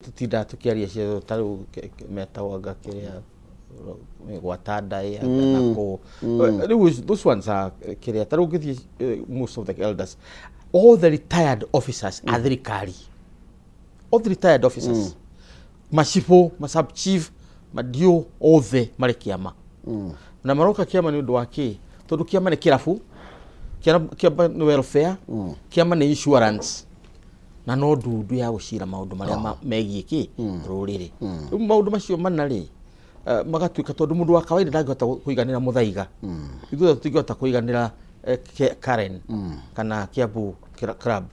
Tutinda tukiaria cio taru metawaga kiria gwatandai nako those ones are kiria taru githi most of the elders, all the retired officers are thirikari, all the retired officers machipo masub chief madio othe mari kiama na maroka kiama ni undu wake tondu kiama ni kirafu kiama ni welfare kiama ni insurance na no ndu ya gucira maundu maria megie ki ruriri maundu macio manari magatuika tondu mundu wa kawaida ndangihota kuiganira muthaiga ithuothe tutingihota kuiganira Karen kana Kiambu club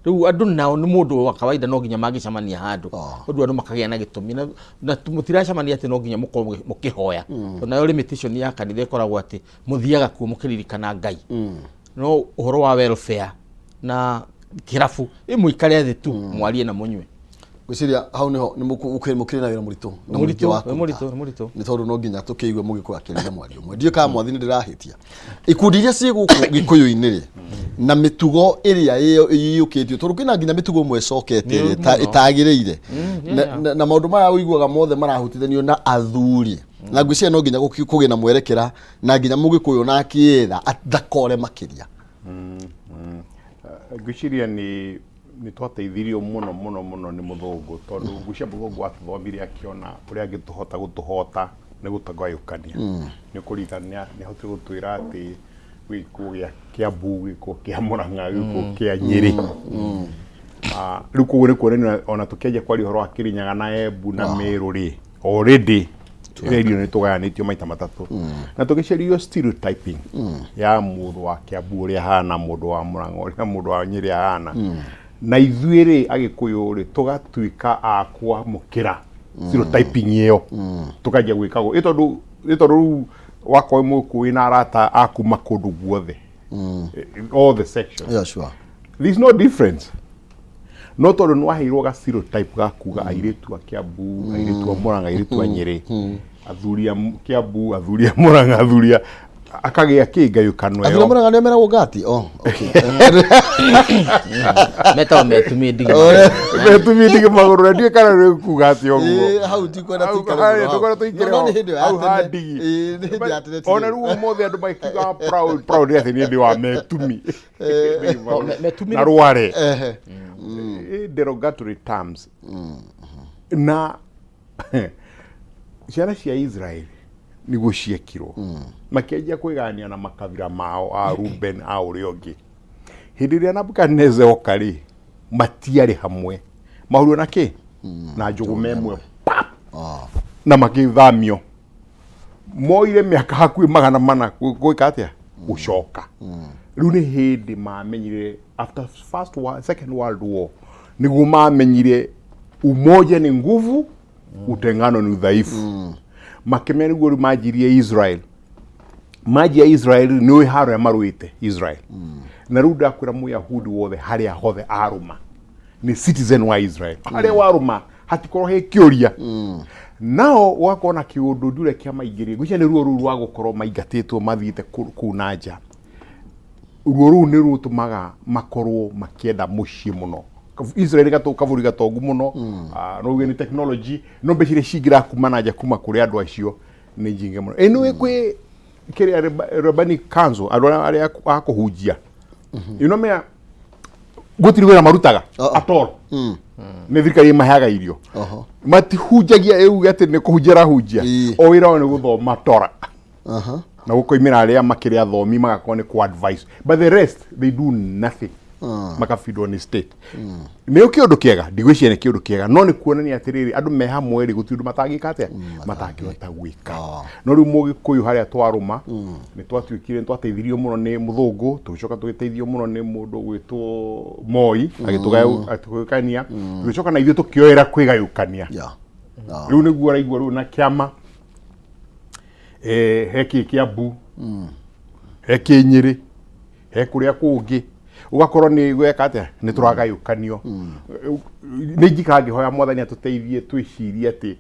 riu andu nao ni mundu wa kawaida no nginya magicamania handu undu andu makagia na gitumi na mutiracamania ati no nginya mukorwo mukihoya nayo limitation ya kanitha ikoragwo ati muthiaga ku mukiririkana Ngai no uhoro wa welfare na kirafu imwikare thi tu mwarie na munywe gwiciria hau niho ni mukire na wira muritu muritu ni tondu no nginya tukiigwe mugiko akirira mwario mwe ndie ka mwathi ni ndirahitia ikundi iria ci guku gikuyu-ini ri na mitugo iria yiyukitio tondu kina nginya mitugo mwe cokete itagireire na maundu maya uiguaga mothe marahutithanio na athuri na gwiciria no nginya kugina mwerekera na nginya mugikuyu na akietha athakore makiria gwiciria ni twateithirio muno ni muthungu tondu gwiciria muthungu atuthomirie akiona uria angituhota gutuhota ni gutagayukania ni kurigania ni hoti gutwira ati gikuo gia Kiambu gikuo kia Murang'a gikuo kia Nyeri riu koguo ni kuonania ona tukiaja kwari horo wa Kirinyaga na Embu na Meru ri already radio ni tugayanitio maita matatu na tugicerio stereotyping ya mundu wa Kiambu uria hana mundu wa Murang'a uria mundu wa Nyeri hana na ithuiri agikuyu ri tugatuika akwa mukira stereotyping iyo tukaja gwikago itondu wako muku ina arata akuma kundu guothe all the sections. Yeah, sure. There's no difference. No tondu no ahirwo ga stereotype ga kuga airetu a Kiambu airetu a Murang'a airetu a Nyeri athuria Kiambu athuria Murang'a athuria akagia kingayukano yo athuria Murang'a mera gugati okay metumie dige maguru ndio kana kugati oguo hau tikwenda tukora tuikire hau handigi ona ru mothe andu maikiga proud ati ni ndi wa metumi na ruare derogatory terms na ciana cia Israel ni guciekirwo makianjia kwigania na makabira mao a Ruben a uriongi hindi ria Nebukadnezar okari matiari hamwe mahuru na ki na njugu memwe na makithamio moire miaka hakui magana mana gwika atia gucoka riu ni hindi mamenyire after second world war niguo mamenyire umoja ni nguvu utengano ni udhaifu makemeni guru majirie Israel majia Israel ni haro ya maruite Israel na ruda kwira Muyahudi wothe haria hothe aruma ni citizen wa Israel haria waruma hatikoro he kioria nao wakona kiundu ndure kia maigirie gwicia ni ruo rwa gukorwo maigatitwo mathiite kunaja ruo ni rutumaga makorwo makienda mucii muno Israel kaburi gatongu muno no ni technology no becire shigira kumanaja kuma kuri andu acio ni jinge muno eno ekwe kiri Rabani Council ari akuhujia ino mea gutiri wera marutaga atoro ni thirikari mahaga irio matihujagia eu ati ni kuhujira hujia o wira ni guthoma tora na gukoimira aria makiri athomi magakorwo ni ku advice but the rest they do nothing makafidwo ni state ni kiundu kiega ndigwiciria ni kiundu kiega no ni kuonania atiriri andu me hamwe ri gutindu matagika atia matakihota gwika no riu mugikuyu haria twaruma ni twatuikire twateithirio muno ni muthungu tugicoka tugiteithio muno ni mundu gwitwo Moi agitugayukania tugicoka na ithuĩ tukioera kwigayukania riu niguo raigua riu na kiama heki Kiambu heki Nyeri hekuria kungi ugakorwo ni gweka atia ni turagayukanio ni njikange hoya mwathani atuteithie twicirie ati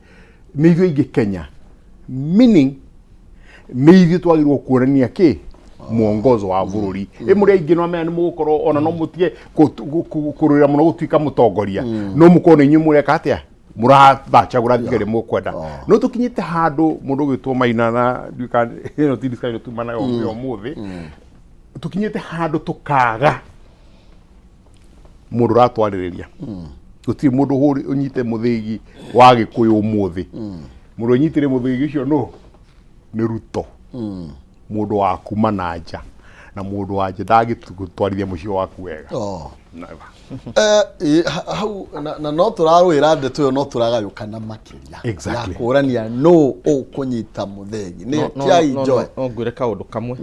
ni ithuĩ ingi Kenya meaning ni ithuĩ twagirwo kuonania ki muongozo wa bururi muri ingi no mea ni mugukorwo ona no mutie kururira muno gutuika mutongoria no mukorwo ni nyumure ka atia murathacagura thigari mukwenda no tukinyite handu mundu gwitwo Maina na duka no tidiskai tu mana yo muthi tukinyite handu tukaga mundu ratwaririria guti mundu huri unyite muthigi wa Gikuyu muthi mundu unyitire muthigi ucio no ni Ruto mundu wa kuma na nja na mundu wa nja ndagitwarithia mucio waku wega hau na no turarwira ndeto yo no turagayukana makiria ya kurania no ukunyita muthegi ni tia enjoy no ngwire kaundu kamwe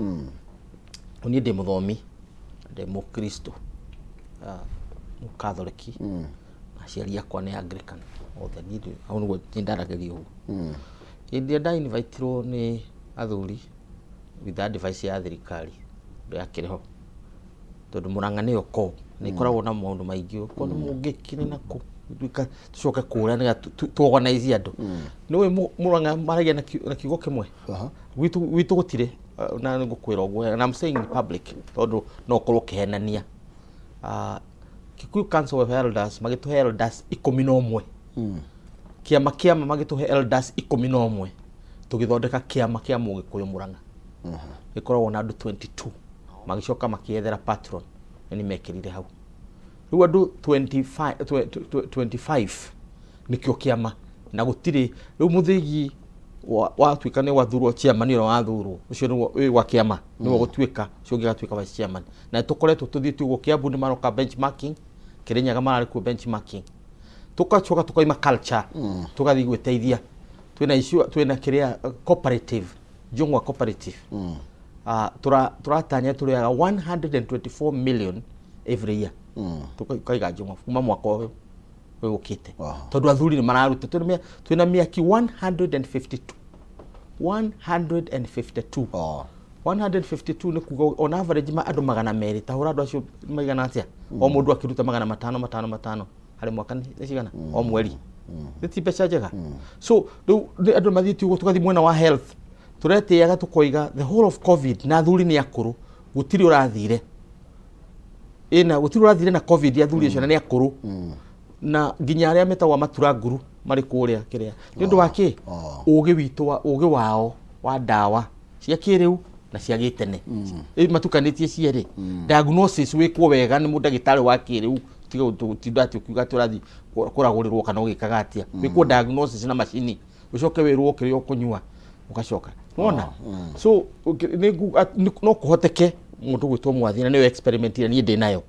ni ndi muthomi ndi mukristo mukatholiki aciari akwa ni Anglican othe ni au niguo ndarageria uguo indi nda invite ni athuri with advice ya thirikari ya kireho tondu Murang'a ni oko ni ikoragwo na maundu maingi ko ni mungikire nako tucoke kura ni tuorganize andu ni Murang'a maragia na kiugo kimwe witu gutire na ngukwira ogwo and I'm saying in public tondu no korwo kihenania Kikuyu Council of Elders magituhe elders 11 kiama magituhe elders 11 tugithondeka kiama kia Mugikuyu Murang'a ikoragwo na andu 22 magicoka makiethera patron ni mekirire hau riu andu 25 nikio kiama na gutiri riu muthigi wa twika ni wathurwo chairman iro wathurwo ucio ni wa kiama ni gutwika ucio ngigatwika vice chairman na tukoretwo tuthitu go Kiambu ni maroka benchmarking Kirinyaga marari ku benchmarking tukachoka tukaima culture tugathi gwiteithia twina kiria cooperative jungwa cooperative turatanya turiaga 124 million every year tukaiga jungwa kuma mwaka uyu ukite tondu athuri ni mararuta twina miaki 152 ni kuga on average ma andu 200 tahura andu acio maigana atia o mundu akiruta 500 hari mwaka ni cigana o mweri ti pesa njega so andu mathiti ugo tugathi mwena wa health turetiaga tukoiga the whole of covid na athuri ni akuru gutiri urathire na covid ya athuri acio ni akuru na nginya aria metagwa matura nguru mari kuria kiria ni ndu wake ugi witu ugi wao wa dawa cia kiriu na cia gitene matukanitie ciere diagnosis wikwo wega ni mudagitari wa kiriu tiga tidati ukiuga turathi kuragurirwo kana ugikaga atia wikwo diagnosis na machini ucoke wirwo kirio kunyua ugacoka unaona so no kuhoteke mundu gwitwo Mwathina ni experiment ni ndi nayo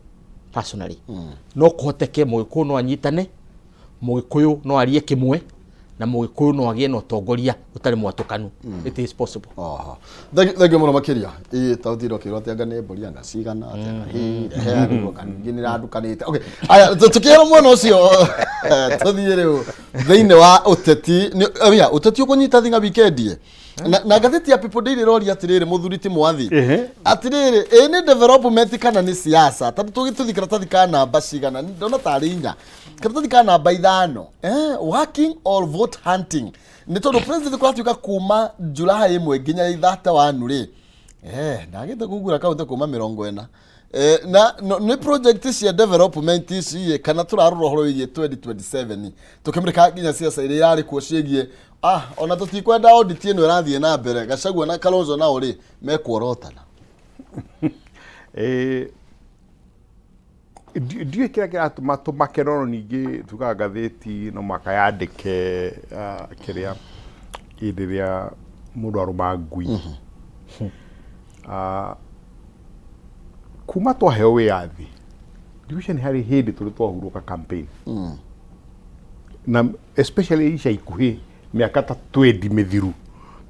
personally no kuhoteke Mugikuyu no anyitane Mugikuyu no arie kimwe na Mugikuyu no agie no tongoria utari mwatukanu it is possible thagi muno makiria tautiro kiroti anga ne boria nga cigana he ngo kangi ni randukanite okay aya tukira mwana ucio tuthiire thiine wa uteti uteti ukunyita thinga weekend na gatheti ya People Daily rori atirire muthuriti mwathi atirire ni development kana ni siasa tatu tugituthi karatathi kana namba cigana ndona tarinya karatathi kana namba 5 working or vote hunting ni tondu president kwa tuka kuma Julai 1 nginya 31 ri ndagite kugura kaunti kuma 40 na ni project cia development ici kana turarura horo wigie 2027 tukimrika nginya siasa ile yari kuo ciegie ona tutikwenda audit ino irathie na mbere Gachagua na Kalonzo na uri mekworotana ndiye kira tumakerono ningi tukaga gatheti no makayandike kiria indiria mundu aruma ngui kuma twaheo wiathi division hari hindi tuli twahuruka campaign na especially isha ikuhi miaka ta 20 mithiru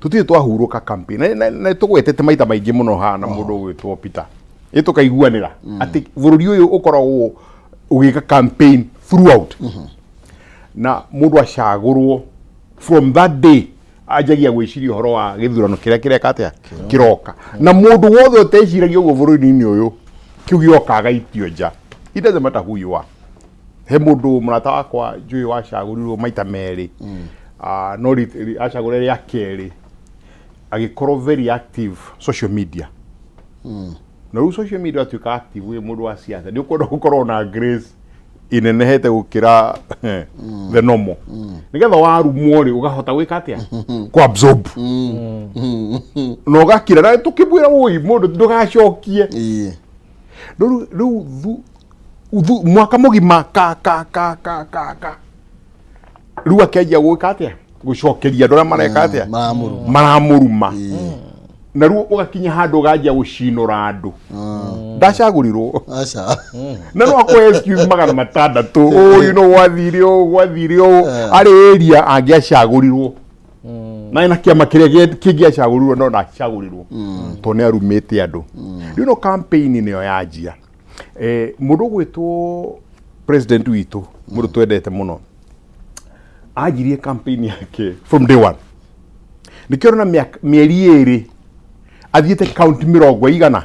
tutie twahuruka campaign na tugwetete maita maingi muno hana mundu gwitwo Peter itukaiguanira ati bururi uyu ukoragwo ugika campaign throughout na mundu acagurwo from that day ajagia gwiciria horo wa githurano kiria katia kiroka na mundu wothe uteciragia ugo bururi-ini uyu kiugio kagaitio nja it doesn't matter who you are he mundu murata wakwa njui wacagurirwo maita meri no acagurire ya keri agikorwo very active social media na social media tuka active we mundu wa siasa ni ukondo gukorwo na grace inenehete gukira the normal nigetha warumwo ri ugahota gwika atia ku absorb no gakira na tukibwira woi mundu ndugacokie riu mwaka mugima ka riu akenjia gwika atia gucokeria ndora mareka atia maramuruma na riu ugakinya handu uganjia gucinura andu ndacagurirwo na no akwa excuse magana matandatu you know wathirio ari area angiacagurirwo na ina kiama kiria kingiacagurirwo no ndacagurirwo to ne arumite andu riu no campaign niyo yanjia mundu gwitwo president witu mundu twendete muno ajirie campaign yake from day one nikero na mieri eri athiete county 100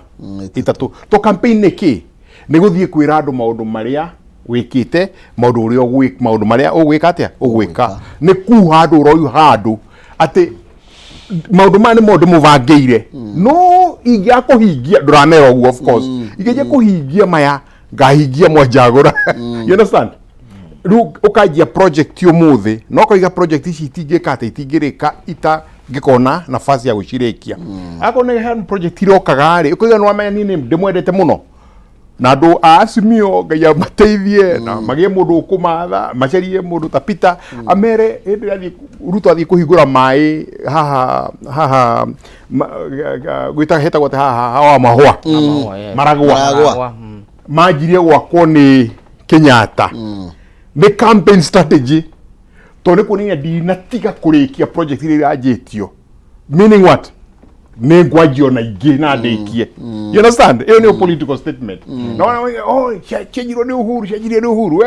itatu to campaign niki ni guthie kwira andu maundu maria wikite maundu uria ugwika maundu maria ugwika atia ugwika ni ku handu royu handu ati maundu mani maundu muvangeire no ingia kuhingia nduranera uguo of course ingia kuhingia maya ngahingia mwajagura you understand ru ukajia project yomuthi no koiga project ici itingika itingirika ngikona nafasi ya gucirekia akone han project irokaga ri ukoiga no amenya nini ndimwendete muno na ndu asimio ngaya mateithie na magie mundu ukumatha macerie mundu tapita amere hindi athi ruto athi kuhingura mai haha gwita heta gote haha mahua maragwa majirie gwakwo ni Kenyatta ni campaign strategy tone kunia dinatiga kurikia project ile ajetio meaning what ne gwajio na ige na ndekie you understand hiyo ni political statement na chejiro ni uhuru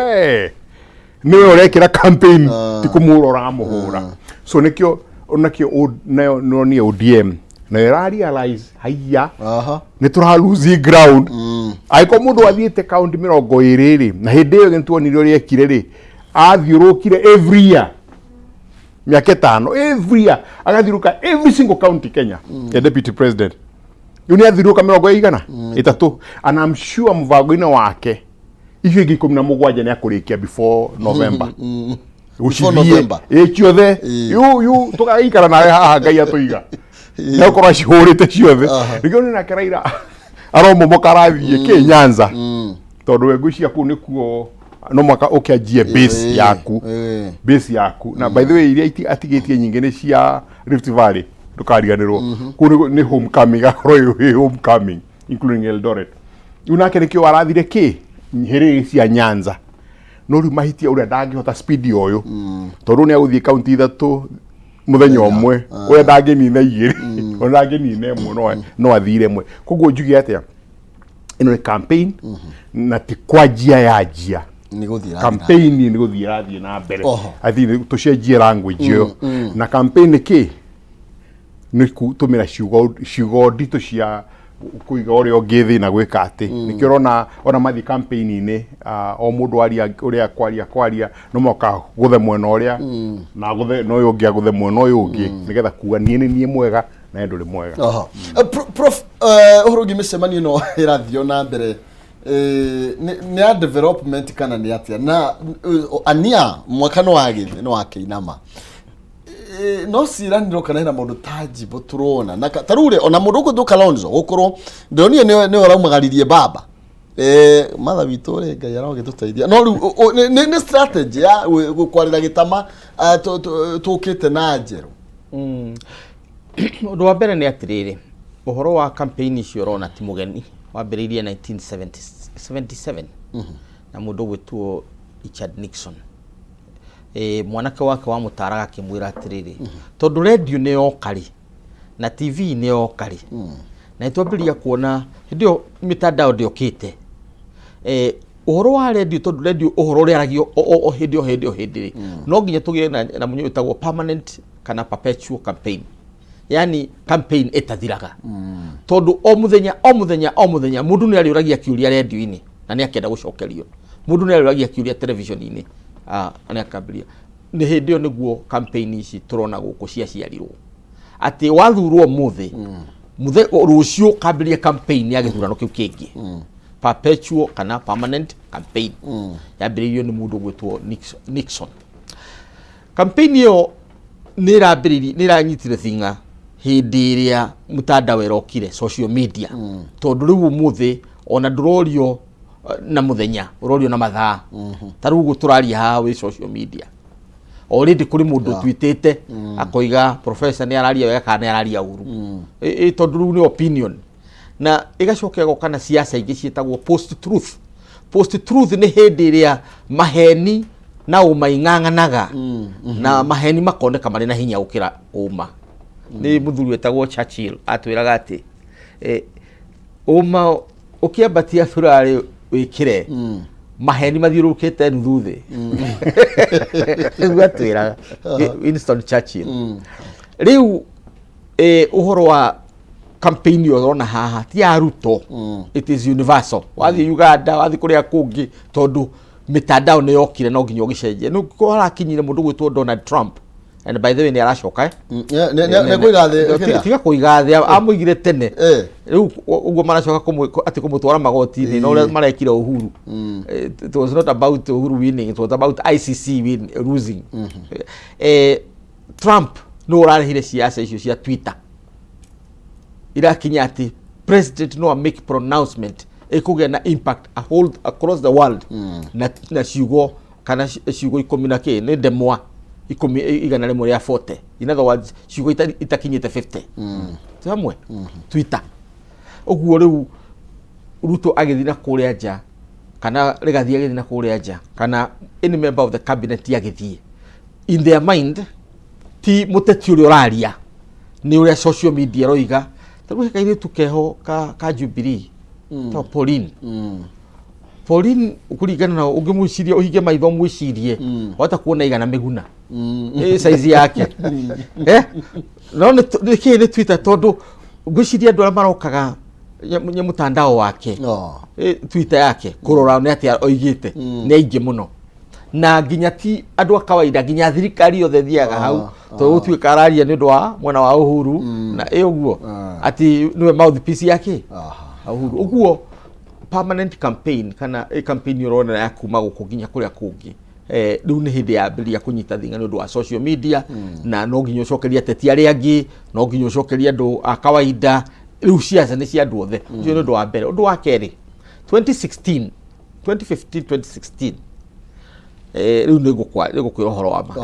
niwe urekira campaign tikumurora muhura so nikyo onakyo no ni ODM na realize haya ni tura lose ground aiko mundu athiete county 20 na hindi iyo ntuonire uri ekire ri athiurukire every year miaka 5 every year agathiruka every single county Kenya ya deputy president yuni athiruka 100 and I'm sure muvango-ine wake icio ingi 17 ni akurikia before November before November ciothe yu tugaikara nawe haha ngai atuiga na ukora cihurite ciothe nigio ni nake Raila aromo mokarathie ki Nyanza tondu we ngucia ku nikuo no mwaka ukianjie base yaku na by the way iria atigitie nyingi ni cia Rift Valley ndukariganirwo ku ni homecoming akoro homecoming including Eldoret unake nikio arathire ki nhiri cia Nyanza no ri mahitia uria ndangihota speed yoyo tondu ni aguthie county 3 muthenya umwe uria ndanginina 2 ona ndanginina imwe no athire imwe koguo njugi atia ino campaign na tikwajia yajia ni guthira campaign ni guthira thie na mbere athi tucenjie language yo na campaign ki ni kutumira ciugo ndito cia kuiga uri ongithi na gwika ati nikirona ona mathi campaign ini o mundu aria uria kwaria no moka guthe mwena uria na guthe no yo ngia guthe mwena uyu ungi nigetha kuga nie mwega na nduri mwega prof uhuru gimesemanio no irathio na mbere ni a development kana ni atia na ania mwaka no wakiinama no siraniro kana ina mundu tajibo turona na tarure ona mundu ko dukalonzo gukorwo ndonie ne oramugaririe baba matha witore ngai arogituteithia no ni strategy ya gukwarira gitama tukite na njeru undu wa mbere ni atiriri uhoro wa campaign icio rona ti mugeni wambiririe 1977 na mundu gwitwo Richard Nixon mwanake wake wa mutaraga kimwira atiriri tondu radio ni okari na TV ni okari na itwambiria kuona ndio mitandao ndiokite uhoro wa radio tondu radio uhoro riaragio o hindi no nginya tugie na munyo itagwo permanent kana perpetual campaign yani campaign etathiraga tondu o muthenya mundu ni ariuragia kiuria radio-ini na ni akenda gucokerio mundu ni ariuragia kiuria television-ini ani akambiria ni hindi yo niguo campaign ici turona guku ciaciarirwo ati wathurwo muthe rucio kambiria campaign ya githurano kiu kingi perpetual kana permanent campaign yambĩrĩirio nĩ mũndũ gwĩtwo Nixon. Campaign ĩyo nĩ ĩranyitire thing'a hĩndĩ ĩrĩa mũtandao ĩrokire social media, tondũ rĩu ũmũthĩ ona ndũrorio na mũthenya, ũrorio na mathaa. Ta rĩu tũraria haha wĩ social media, already kuri mundu twitete akoiga professor ni araria wega kana ni araria uru tondu ni opinion na igacokea gokana siasa ingi cietagwo post truth ni hindi iria maheni na umainganganaga na maheni makoneka mari na hinya ukira uma ni muthuri wetagwo Churchill atwiraga ati uma ukiambatia burari wikire maheni mathiurukite nuthuthi gwatwira Winston Churchill. Riu uhoro wa campaign yo rona haha ti aruto, it is universal. Wathi Uganda wathi kuria kungi tondu mitandao ni yokire no nginya gicenje no ko harakinyire mundu gwitwo Donald Trump, and by the way ni aracoka ne kuigathe tiga kuigathe amuigire tene riu uguo maracoka ati kumutwara magoti-ini no marekire Uhuru. It was not about Uhuru winning, it was about ICC losing. Trump no urarehire siasa icio cia Twitter irakinya ati president no make pronouncement ikuge na impact across the world na ciugo kana ciugo ikomina ni demwa igana rimwe ria 40, in other words ciugo itakinyite 50 tamwe Twitter. Oguo riu Ruto agithina kuria nja kana rigathie agithina kuria nja kana any member of the cabinet yagithie, in their mind ti muteti uri uraria ni uria social media roiga taruhe kaire tukeho ka Jubilee ta Pauline ukurigana na ungimuciria uhige maitho mwicirie wata kuona igana miguna size yake no ni kile Twitter tondu gwiciria andu marokaga nye mutandao wake Twitter yake kurora ni atia oigite ni aingi muno na nginya ti andu a kawaida nginya thirikari yothe thiaga hau to tuika araria ni ndwa mwena wa Uhuru na uguo ati niwe mouthpiece yake Uhuru. Uguo permanent campaign kana campaign yorona ya kuma guku nginya kuria kungi riu ni hindi ya mbiria kunyita thinga ni ndu wa social media na no nginya ucokeria teti ari angi no nginya ucokeria andu a kawaida riu siasa ni cia andu othe ucio ni ndu wa mbere. Undu wa keri 2016 riu ni gukwira uhoro wa ma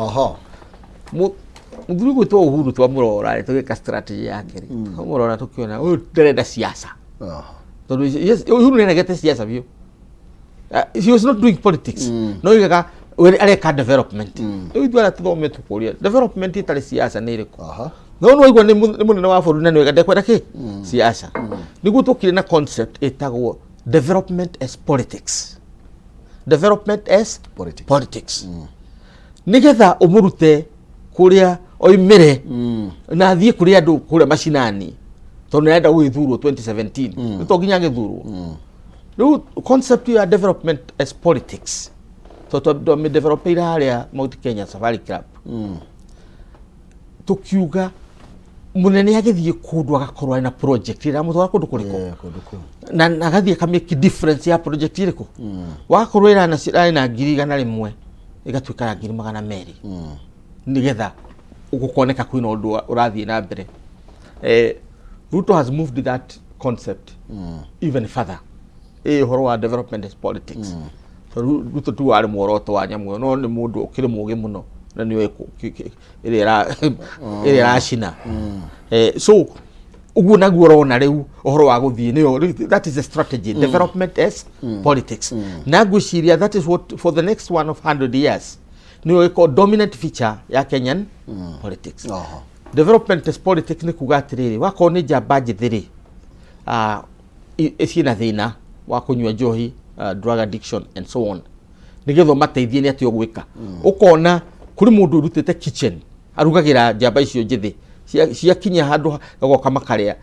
muthuri gwitwo Uhuru twamurora tugika strategy yake ri twamurora tukiona uyu nderenda siasa tondu Uhuru nenegete siasa bio. He was not doing politics no igaga areka development itwara tuthome tukuria development itari siasa ni iriku no igwa ni munene wa bũrũri na ni wega kwenda ki siasa niguo tukire na concept etagwo development as politics. Development as politics nigetha umurute kuria oimire na thie kuria andu kuria macinani tondu nenda gwithurwo 2017 nitoginya githurwo riu concept ya development as politics to me develop area Mount Kenya Safari Club tukiuga munene agithie kundu agakorwa na project ira mutwara kundu kuriko na agathie kamake difference ya project iriko wakorwa ira na cirai na ngiri gana rimwe igatuika ngiri magana meri nigetha ugukoneka kwina undu urathie na mbere. Ruto has moved that concept even further. Horo wa development is politics. So Ruto tu ari mworoto wa nyamu no ni mundu ukiri mugi muno na ni weku iri rashina. So ugu naguo rona riu horo wa guthie ni that is the strategy. Development as politics. Naguciria that is what for the next 100 years ni weko dominant feature ya Kenyan politics. Development as politics ni kuga atiriri wako ni jamba njithiri icina thina wa kunywa njohi, drug addiction and so on nigetho mateithie ni atio gwika ukona kuri mundu urutete kitchen arugagira jamba icio njithi cia kinya handu gagoka makaria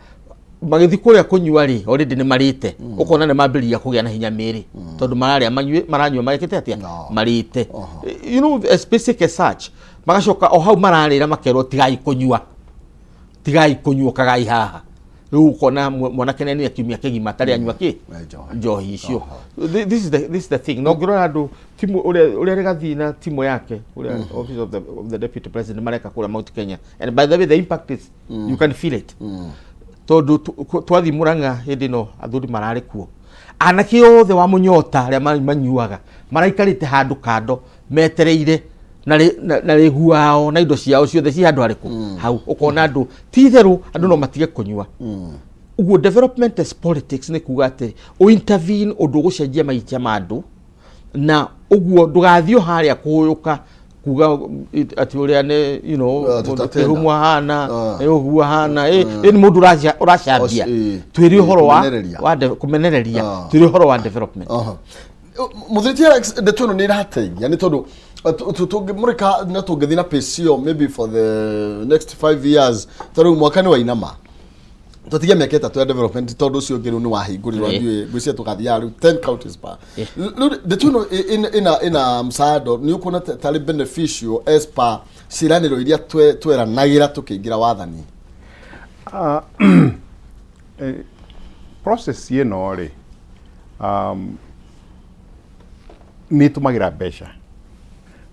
magithi kuria kunywa ri already ni marite ukona ni mambiria kugia na hinya miri tondu mararia maranywa magikite atia marite you know as basic as such magacoka o hau mararira makerwo tigai kunywa kagai haha riu ukona mwanake nene akimia kigima tari anywa ki njohi icio. This is the thing. No ngirona andu timu ule regathi na timu yake ule office of the deputy president mareka kula Mount Kenya, and by the way the impact is you can feel it. Tondu twathi Murang'a hindi no athuri marari kuo, anake othe wa munyota aria manyuaga maraikarite handu kando metereire na regu wao na indo ciao ciothe ci handu hariku hau ukona andu ti theru andu no matige kunyua. Uguo development is politics ni kuga ati o intervene undu gucenjia maitia mandu, na uguo ndugathio haria kuyuka kuga ati uria ne humwa hana uguo hana ni mundu uracambia twiri horo wa kumenereria twiri horo wa development. Muthiritia de tuno ni rateithia ni tondu tungimurika na tungithi na pesio maybe for the next 5 years taru mwaka ni wa inama tutigia miaka 3 ya development tondu cio ngiru ni wahingurirwa ndiwe gwisia tukathia 10 counties pa de tuno ina msaado ni ukona tali beneficial as per ciraniro iria tweranagira tukiingira wathani. Process yeno ri ni tumagira besha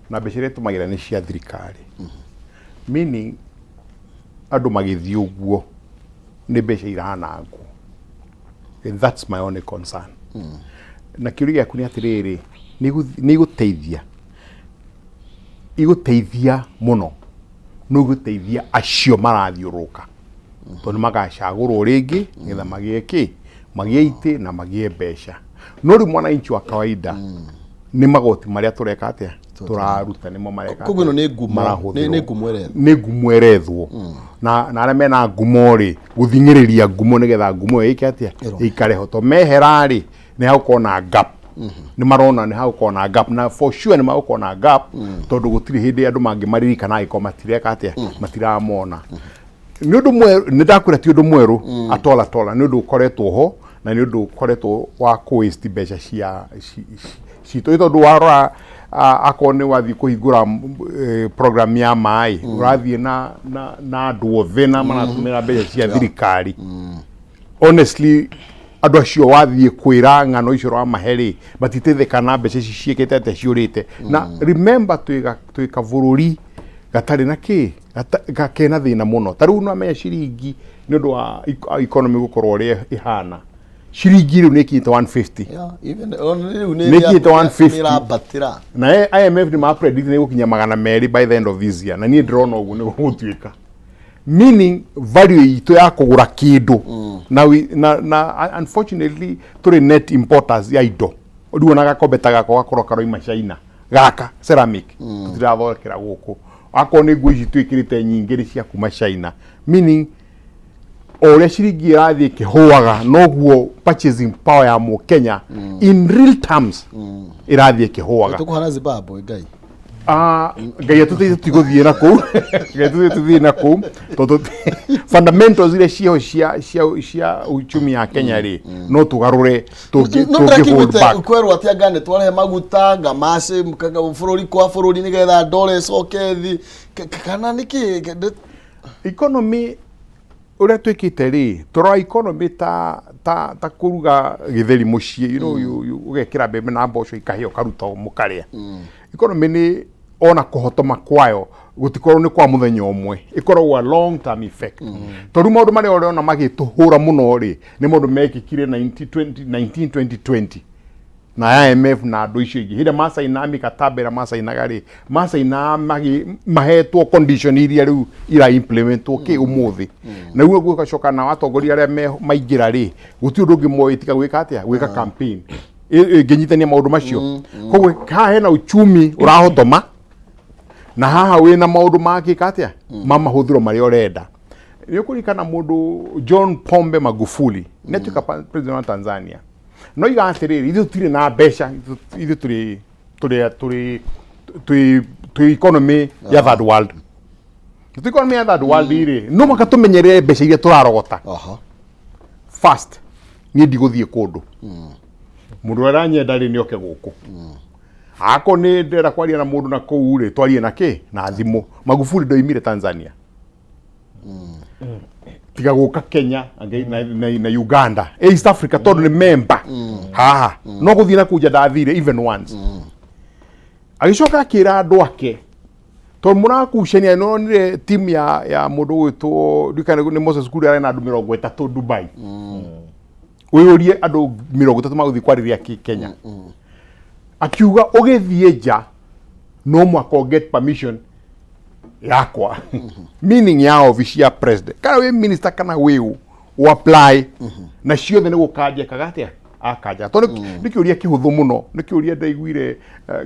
na besha tumagira ni cia thirikari, meaning andu magithii uguo ni besha iranangu, and that's my only concern. Na kiuri gyaku ni atiriri ni guteithia muno, no guteithia acio marathiuruka tondu magacagurwo ringi ngetha magie ki magie ite na magie besha. No ri mwana inchi wa kawaida ni magoti maria tureka atia turaruta nimo mareka koguo no ni ngumwerethwo na aria mena ngumo ri guthingiriria ngumo nigetha ngumo ike atia ikare hoto meherari ni haukona gap ni marona ni haukona gap, na for sure ni haukona gap tondu gutiri hindi andu mangi maririka na iko matireka atia matiramona ni undu mweru ni ndakwira ti undu mweru atola ni undu ukoretwo ho na ni undu ukoretwo wa waste besha cia cito ito duara akone wathi kuhingura program ya mai urathie na andu othe na maratumira besha cia thirikari. Honestly andu acio wathie kwira ng'ano icio rwa maheri batitethekana besha ici ciekete ate ciurite. Na remember tuika bururi gatari na ki gakena thina muno taru no amenya ciringi ni undu wa economy gukorwo ri ihana shiringi riu nikite 150 even on nikite 150 na IMF ni ma predict ni gukinya 200 by the end of this year, na ni ndrona ugu ni gutwika, meaning value itu ya kugura kindu na unfortunately turi net importers ya indo ndu ona gakombeta gako gakoroka roi China gaka ceramic tutirathokera guku akoni ngui twikirite nyingiri cia kuma China, meaning ore shiringi irathie kihuaga noguo purchasing power ya mu Kenya in real terms irathie kihuaga tukuhana Zimbabwe ngai ngai tutiguthie na ku ngai tuthie na ku tondu fundamentals ile cia uchumi ya Kenya ri no tugarure hold back kwerwa atia ngane tware maguta ngamase mkaga bururi kwa bururi nigetha ndore coke thi kana niki economy ura twikite ri toro economy ta kuruga githeri mucii ugekira mbembe na mboco ikahio karuta mukaria. Economy ni ona kuhotoma kwayo gutikorwo ni kwa muthenya umwe, ikorwo a long term effect. Toru maundu mari ona magituhura muno ri ni maundu mekikire 2020 na IMF na andu icio ingi hira Masai na mikatabera Masai na gari Masai na mahetwo condition iria riu ira implementwo ki umuthi na uwe gukacoka na atongoria aria maingira ri guti undu ngimo itika gwika atia gwika campaign nginyitania maundu macio koguo ka hena uchumi urahotoma na haha wina maundu makika atia mahuthiro mari orenda ni ukurikana mundu John Pombe Magufuli netuka president wa Tanzania no igatiriri ithu tiri na besha ithu turi economy ya third world economy ya third world iri no makatumenyerere besha iria turarogota fast ni ndiguthie kundu mundu aranyenda ri ni oke guku ako ni ndera kwaria na mundu na kou ri twarie na ki na thimu Magufuli ndoimire Tanzania tiga guka Kenya na Uganda East Africa tondu ni member haha no guthina kuja ndathire even once agicoka akira andu ake to murakucania no ni team ya mundu gwitwo ndikane ni Moses Kuri ari na andu 30 Dubai uyorie andu 30 maguthi kwariria Kenya akiuga ugithie nja no mwako get permission yakwa meaning ya office ya president kana we minister kana we apply na ciothe ni gukaje kagatia akaja to nikiuria kihuthu muno nikiuria ndaiguire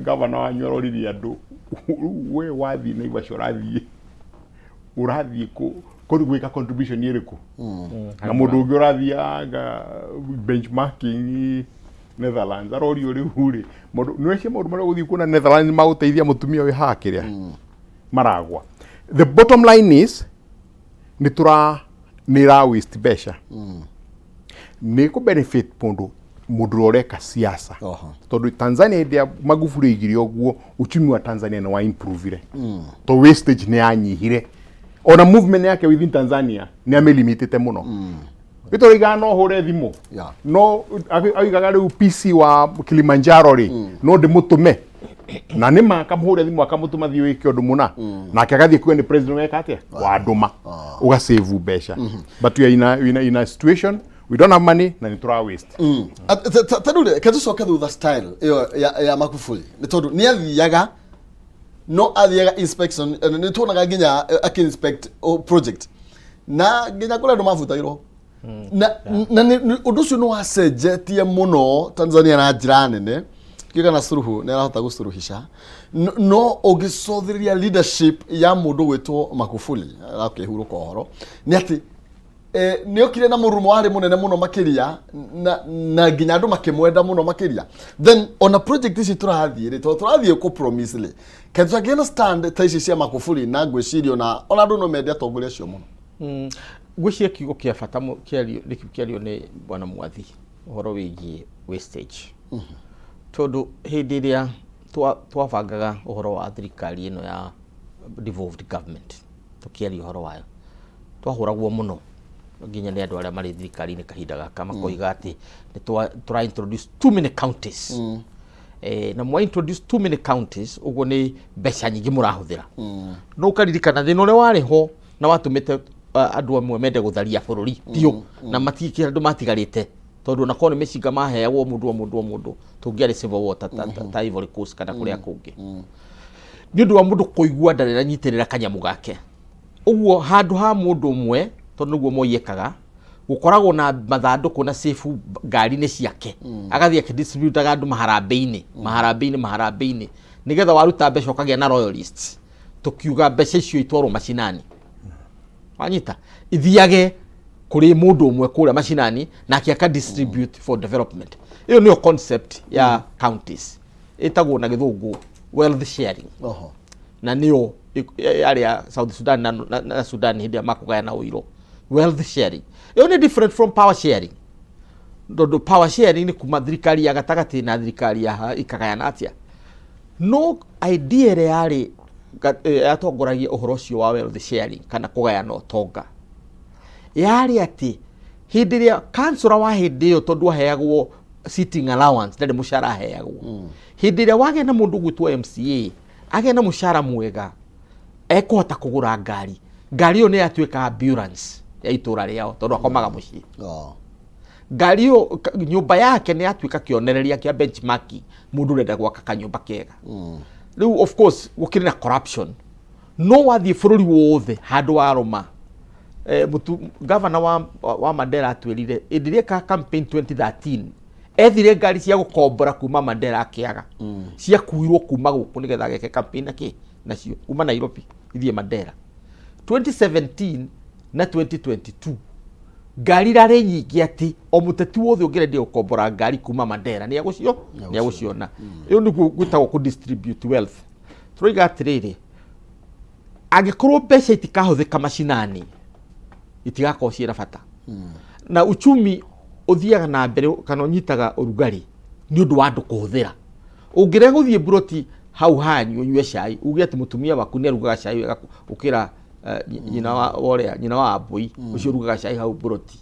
governor wa nyororiri andu we wathi na igwa urathie ko gwika contribution iriku na mundu ungi urathianga benchmarking Netherlands arori uri huri mundu nwece mundu mara guthie kuna Netherlands maguteithia mutumia we hakiria maragwa. The bottom line is nira waste besha ni ku benefit mundu oreka siasa tondu Tanzania ndia Magufuli igire oguo uchumi wa Tanzania na wa improve to wastage ni anyihire ona movement yake within Tanzania ni amelimited muno ito rigano hore thimu no aigaga riu PC wa Kilimanjaro ri no ndimutume na nima akamuhure thimu akamutuma thio iki undu muna na akagathie kuwe ni president weka atia wa nduma uga save besha but we are in a situation we don't have money na ni tura waste tadule kazucoka thutha style iyo ya Magufuli ni tondu ni athiaga no athiaga inspection ni tuonaga nginya akinspect project na nginya kule ndo mafutagirwo na undu ucio no acenjetie muno Tanzania na njira nene kigana Suluhu ne arahota gusuruhisha no ugicothiria leadership ya mundu gwitwo Magufuli akihuruka horo ni ati ni okire na murumo wari munene muno makiria na nginya andu makimwenda muno makiria then on a project ici turathire turathie ku promisely kenza gena stand taici cia Magufuli na gwicirio na ona andu no mendia tongoria cio muno gwiciria kiugo kia fata kiario ni bwana Mwathi horo wigi wastage tondu hindi iria twabangaga uhoro wa thirikari ino ya devolved government tukiaria uhoro wayo twahuragwo muno nginya ni andu aria mari thirikari ni kahinda gaka makoiga ati tura introduce too many counties na mwa introduce too many counties ugo ni mbeca nyingi murahuthira no ukaririkana thina uria wari ho na watumite andu amwe mende gutharia bururi tio na matikira andu matigarite tondu na kone mecinga maheagwo mundu tungiari civil war ta Ivory Coast kana kuria kungi ni undu wa mundu kuigua ndarira nyitirira kanyamu gake uguo handu ha mundu umwe tondu guo moyekaga gukoragwo na mathanduku na safe ngari ni ciake agathie akidistribute andu maharambe-ini nigetha waruta mbeca ukagia na royalists tukiuga mbeca icio itwarwo macinani wanyita ithiage kuri mundu umwe kuria macinani na akiaka distribute for development. Iyo niyo concept ya counties itagwo na githungu wealth sharing na niyo area South Sudan na Sudan hindi makugaya na uiro wealth sharing. Iyo ni different from power sharing. Dodo power sharing ni kuma thirikari ya gatagati na thirikari ya ikagayana atia no idea reali atongoragia uhoro ucio wa wealth sharing kana kugayana utonga yari ati hindi ria kansura wa hindi yo tondu aheagwo sitting allowance ndari mushara aheagwo hindi ria wage na mundu gwitwo MCA age na mushara mwega ekuhota kugura ngari yo ni atuika ambulance ya itura riao tondu akomaga mucii ngari yo nyumba yake ni atuika kionereria kia benchmark mundu renda gwaka kanyumba kega riu of course gukiri na corruption no wathie bururi wothe handu waroma governor wa Mandela atwirire indirie ka campaign 2013 ethire ngari cia gukombora kuma Mandela akiaga cia kuirwo kuma guku nigetha geke campaign aki nacio kuma Nairobi ithie Mandela 2017 na 2022 ngari rari nyingi ati o muteti wothe ungirendia gukombora ngari kuma Mandela ni aguciona iyo ni gwitagwo ku distribute wealth turiga atiriri agikorwo mbeca itikahuthika macinani itigako ciira fata na uchumi uthiaga na mbere kana unyitaga urugari ni undu wa andu kuhuthira ungire guthie buroti hau hanyu unywe cai uge ati mutumia waku ni arugaga cai wega ukira nyina wa Mbui ucio rugaga cai hau Buroti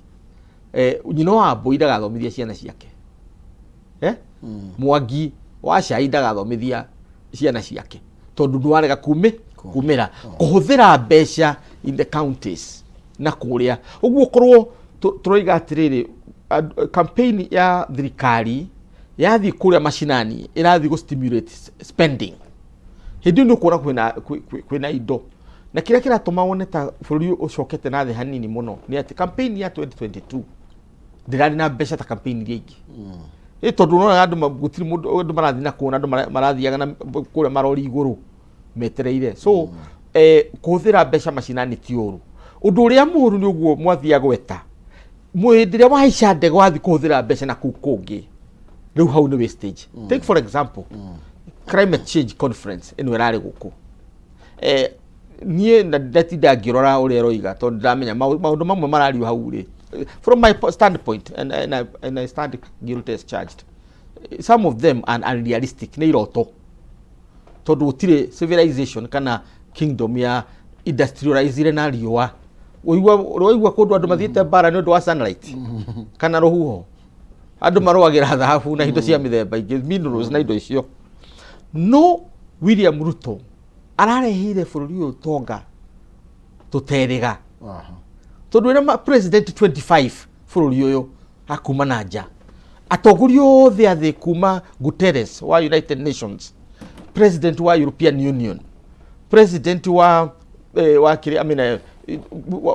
nyina wa Mbui ndagathomithia ciana ciake Mwangi wa cai ndagathomithia ciana ciake tondu ndwarega kumira kuhuthira mbeca in the counties na kuria uguo korwo turoiga atiriri campaign ya thirikari yathi kuria mashinani irathi go stimulate spending hindi ndu kuona kwina indo na kira kiratuma wone ta bururi ucokete na thi hanini muno ni ati campaign ya 2022 ndirari na mbeca ta campaign iria ingi tondu no andu gutiri mundu marathi na kuona andu marathiaga na kuria marori iguru metereire so kuhuthira mbeca mashinani ti uru undu uria muru ni uguo mwathia gweta mwindiria waica ndege wathi kuhuthira mbeca na kukungi riu hau ni wastage take for example climate change conference ino irari guku nie na ndatinda ngirora uria roiga tondu ndamenya maundu mamwe marario hau ri from my standpoint and I stand guilty as charged some of them are unrealistic ni iroto tondu gutire civilization kana kingdom ya industrializire na riwa uigwa kundu andu mathiete bara ni undu wa sunlight kana ruhuho andu marwagira thahabu na indo cia mithemba ingi minerals na indo icio no William Ruto ararehire bururi uyu tonga tuteriga tondu ina president 25 bururi uyu akuma na nja atongoria othe athi kuma Guterres wa United Nations, president wa European Union, president wa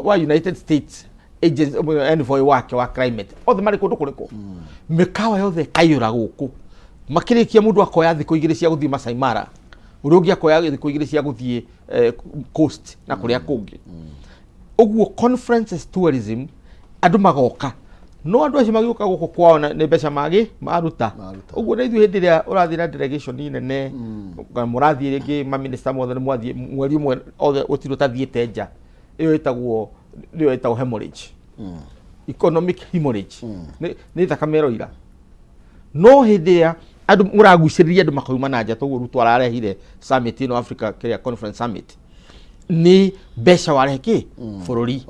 wa United States agents envoy wake wa climate othe mari kundu kuriko mikawa yothe kayura guku makirikia mundu akoya thiko igiri cia guthii Masai Mara urugi akoya thiko igiri cia guthii coast na kuria kungi uguo conferences tourism andu magoka no andu acio magiuka guku kwao ni mbeca maruta uguo na ithu hindi ria urathi na delegation nene murathi ringi ma minister mothe ni mwathi mweri umwe othe utiro tathiete nja iyo itagwo hemorrhage economic hemorrhage ni thakamero ira no hindi ya andu muraguciriria andu makauma na nja toguo Ruto ararehire summit ino Africa Conference Summit ni mbeca wareki bururi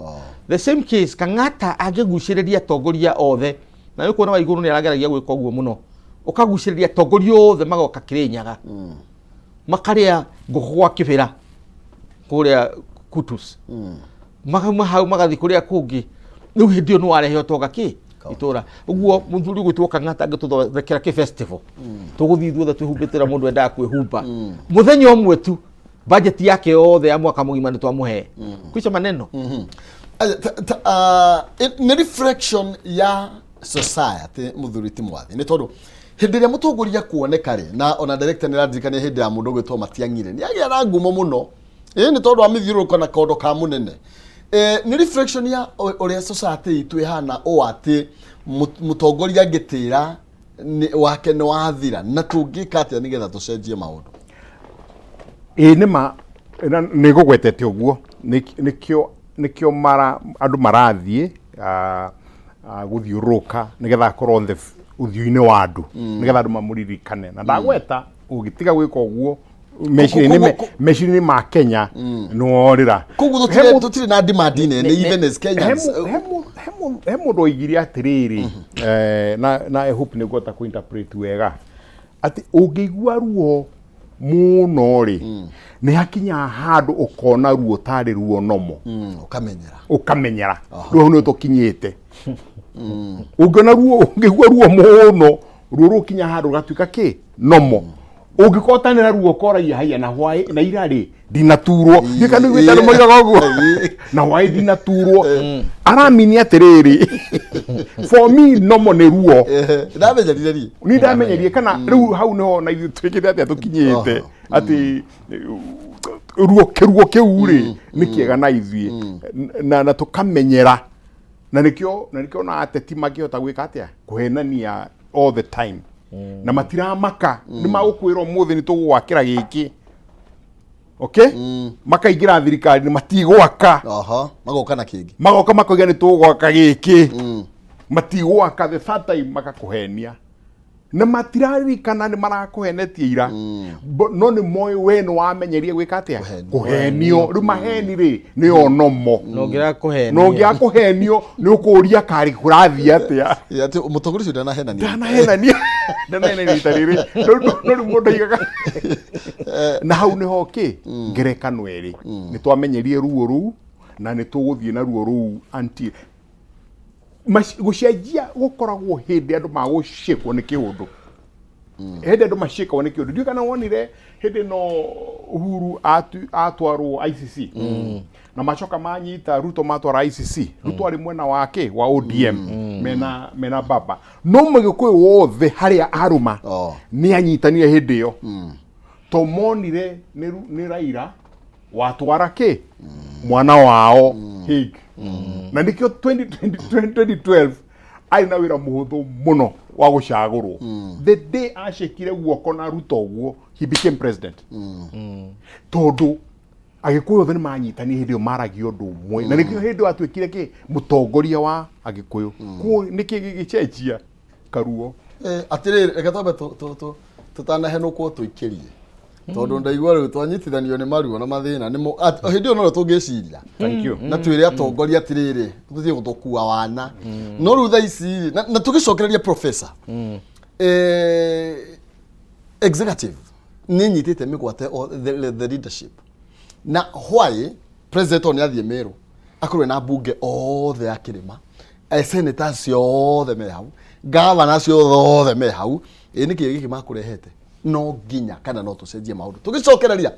the same case Kang'ata agiguciriria tongoria othe na yuko na iguru ni arageragia gwika uguo muno ukaguciriria tongoria othe magoka Kirinyaga makaria nguku gwa kibira kuria Kutus hau magathi kuria kungi riu hindi no arehe toga itura uguo muthuri gwitwo Kang'ata agituthekera festival tuguthi ithuothe twihumbitira mundu endaga kwihumba muthenya umwe tu budget yake yothe ya mwaka mugima ni twamuhe kwica maneno ni reflection ya society muthuri ti mwathi ni tondu hindi ria mutongoria kuoneka ri na ona director ni radirikania hindi ya mundu gwitwo Matiang'ire ni agia na ngumo muno ni tondu amithiuruko na kondo ka munene ni reflection ya uria society itu ihana o ati mutongoria ngitira wake ni wathira na tungika atia nigetha tucenjie maundu nima ni gugwetete uguo nikio andu marathie guthiuruka nigetha korwo the uthiu-ini wa andu nigetha andu mamuririkane na ndagweta ugitiga gwika uguo mecirini ma Kenya norira kugu tutire na demand nene even as Kenyans he mundu oigire atiriri na I hope ni gota ku interpret wega ati ungigua ruo muno ri ni hakinya handu ukona ruo tari ruo nomo ukamenyera ruo ni tukinyite ungona ruo ungigua ruo muno ruo rukinya handu gatuika nomo ungikotanira ruo kora haya na hwai na irari dinaturwo gikanu gwitano moiga guo na hwai dinaturwo aramini atiriri for me nomo ni ruo ndamenyerire kana riu hau no na ithu twikite atia tukinyite ati ruo keuri ni kiega na ithui na tukamenyera na nikio na ateti magihota gwika atia kuhenania all the time na matiramaka ni magukwirwo muthi ni tugwakira giki okay makaigira thirikari ni matigwaka magoka na kingi makoiga ni tugwaka giki matigwaka the third time makakuhenia na matiraririkana nĩ marakũhenetie ira no nĩ moĩ we nĩ wamenyeria gwĩka atĩa kũhenio rĩu maheni rĩ nĩ onomo no ngĩakũhenio nĩ ũkũũria karĩ kũrathiĩ atĩa atĩ mũtongoria ũcio ndanahenania rita rĩrĩ no rĩu mũndũ aigaga na hau nĩho ngerekano ĩrĩ nĩ twamenyerie ruo rũu na nĩ tũgũthiĩ na ruo rũu until gũcenjia gũkoragwo hĩndĩ andũ magũcĩkwo nĩ kĩũndũ hĩndĩ andũ macĩkagwo nĩ kĩũndũ ndiũ kana wonire hĩndĩ no Uhuru atwarwo ICC na macoka manyita Ruto matwara ICC Ruto arĩ mwena wake wa ODM mena baba no mũgĩkũyũ wothe harĩa arũma nĩ anyitanire hĩndĩ ĩyo to monire nĩ Raila watwara mwana wao Hague na nikio 2012 aina wira mũhũthũ mũno wa gũcagũrwo the day acekire guoko na Ruto guo he became president tondũ agĩkũyũ othe nĩ manyitani hĩndĩ ĩyo maragĩa ũndũ ũmwe na nikio hĩndĩ atuĩkire mũtongoria wa agĩkũyũ kuo nĩkĩ gĩgĩcenjia karuo atĩrĩrĩ reke twambe tũtanahenũkwo tũikĩrie tondu ndaigua rĩu twanyitithanio nĩ maruo na mathĩna nĩmo hĩndĩ ĩyo no tũngĩciria na twĩre atongoria atĩrĩrĩ tũthiĩ gũthũkua wana no rĩu thaa ici na tũgĩcokereria professor executive nĩ nyitĩte mĩgwate the leadership na why president on athiĩ Meru akorwo na mbunge othe ya kĩrĩma senators ciothe me hau governors ciothe me hau nĩ kĩĩ gĩkĩ makũrehete no nginya kana no tũcenjie maũndũ tũgĩcokereria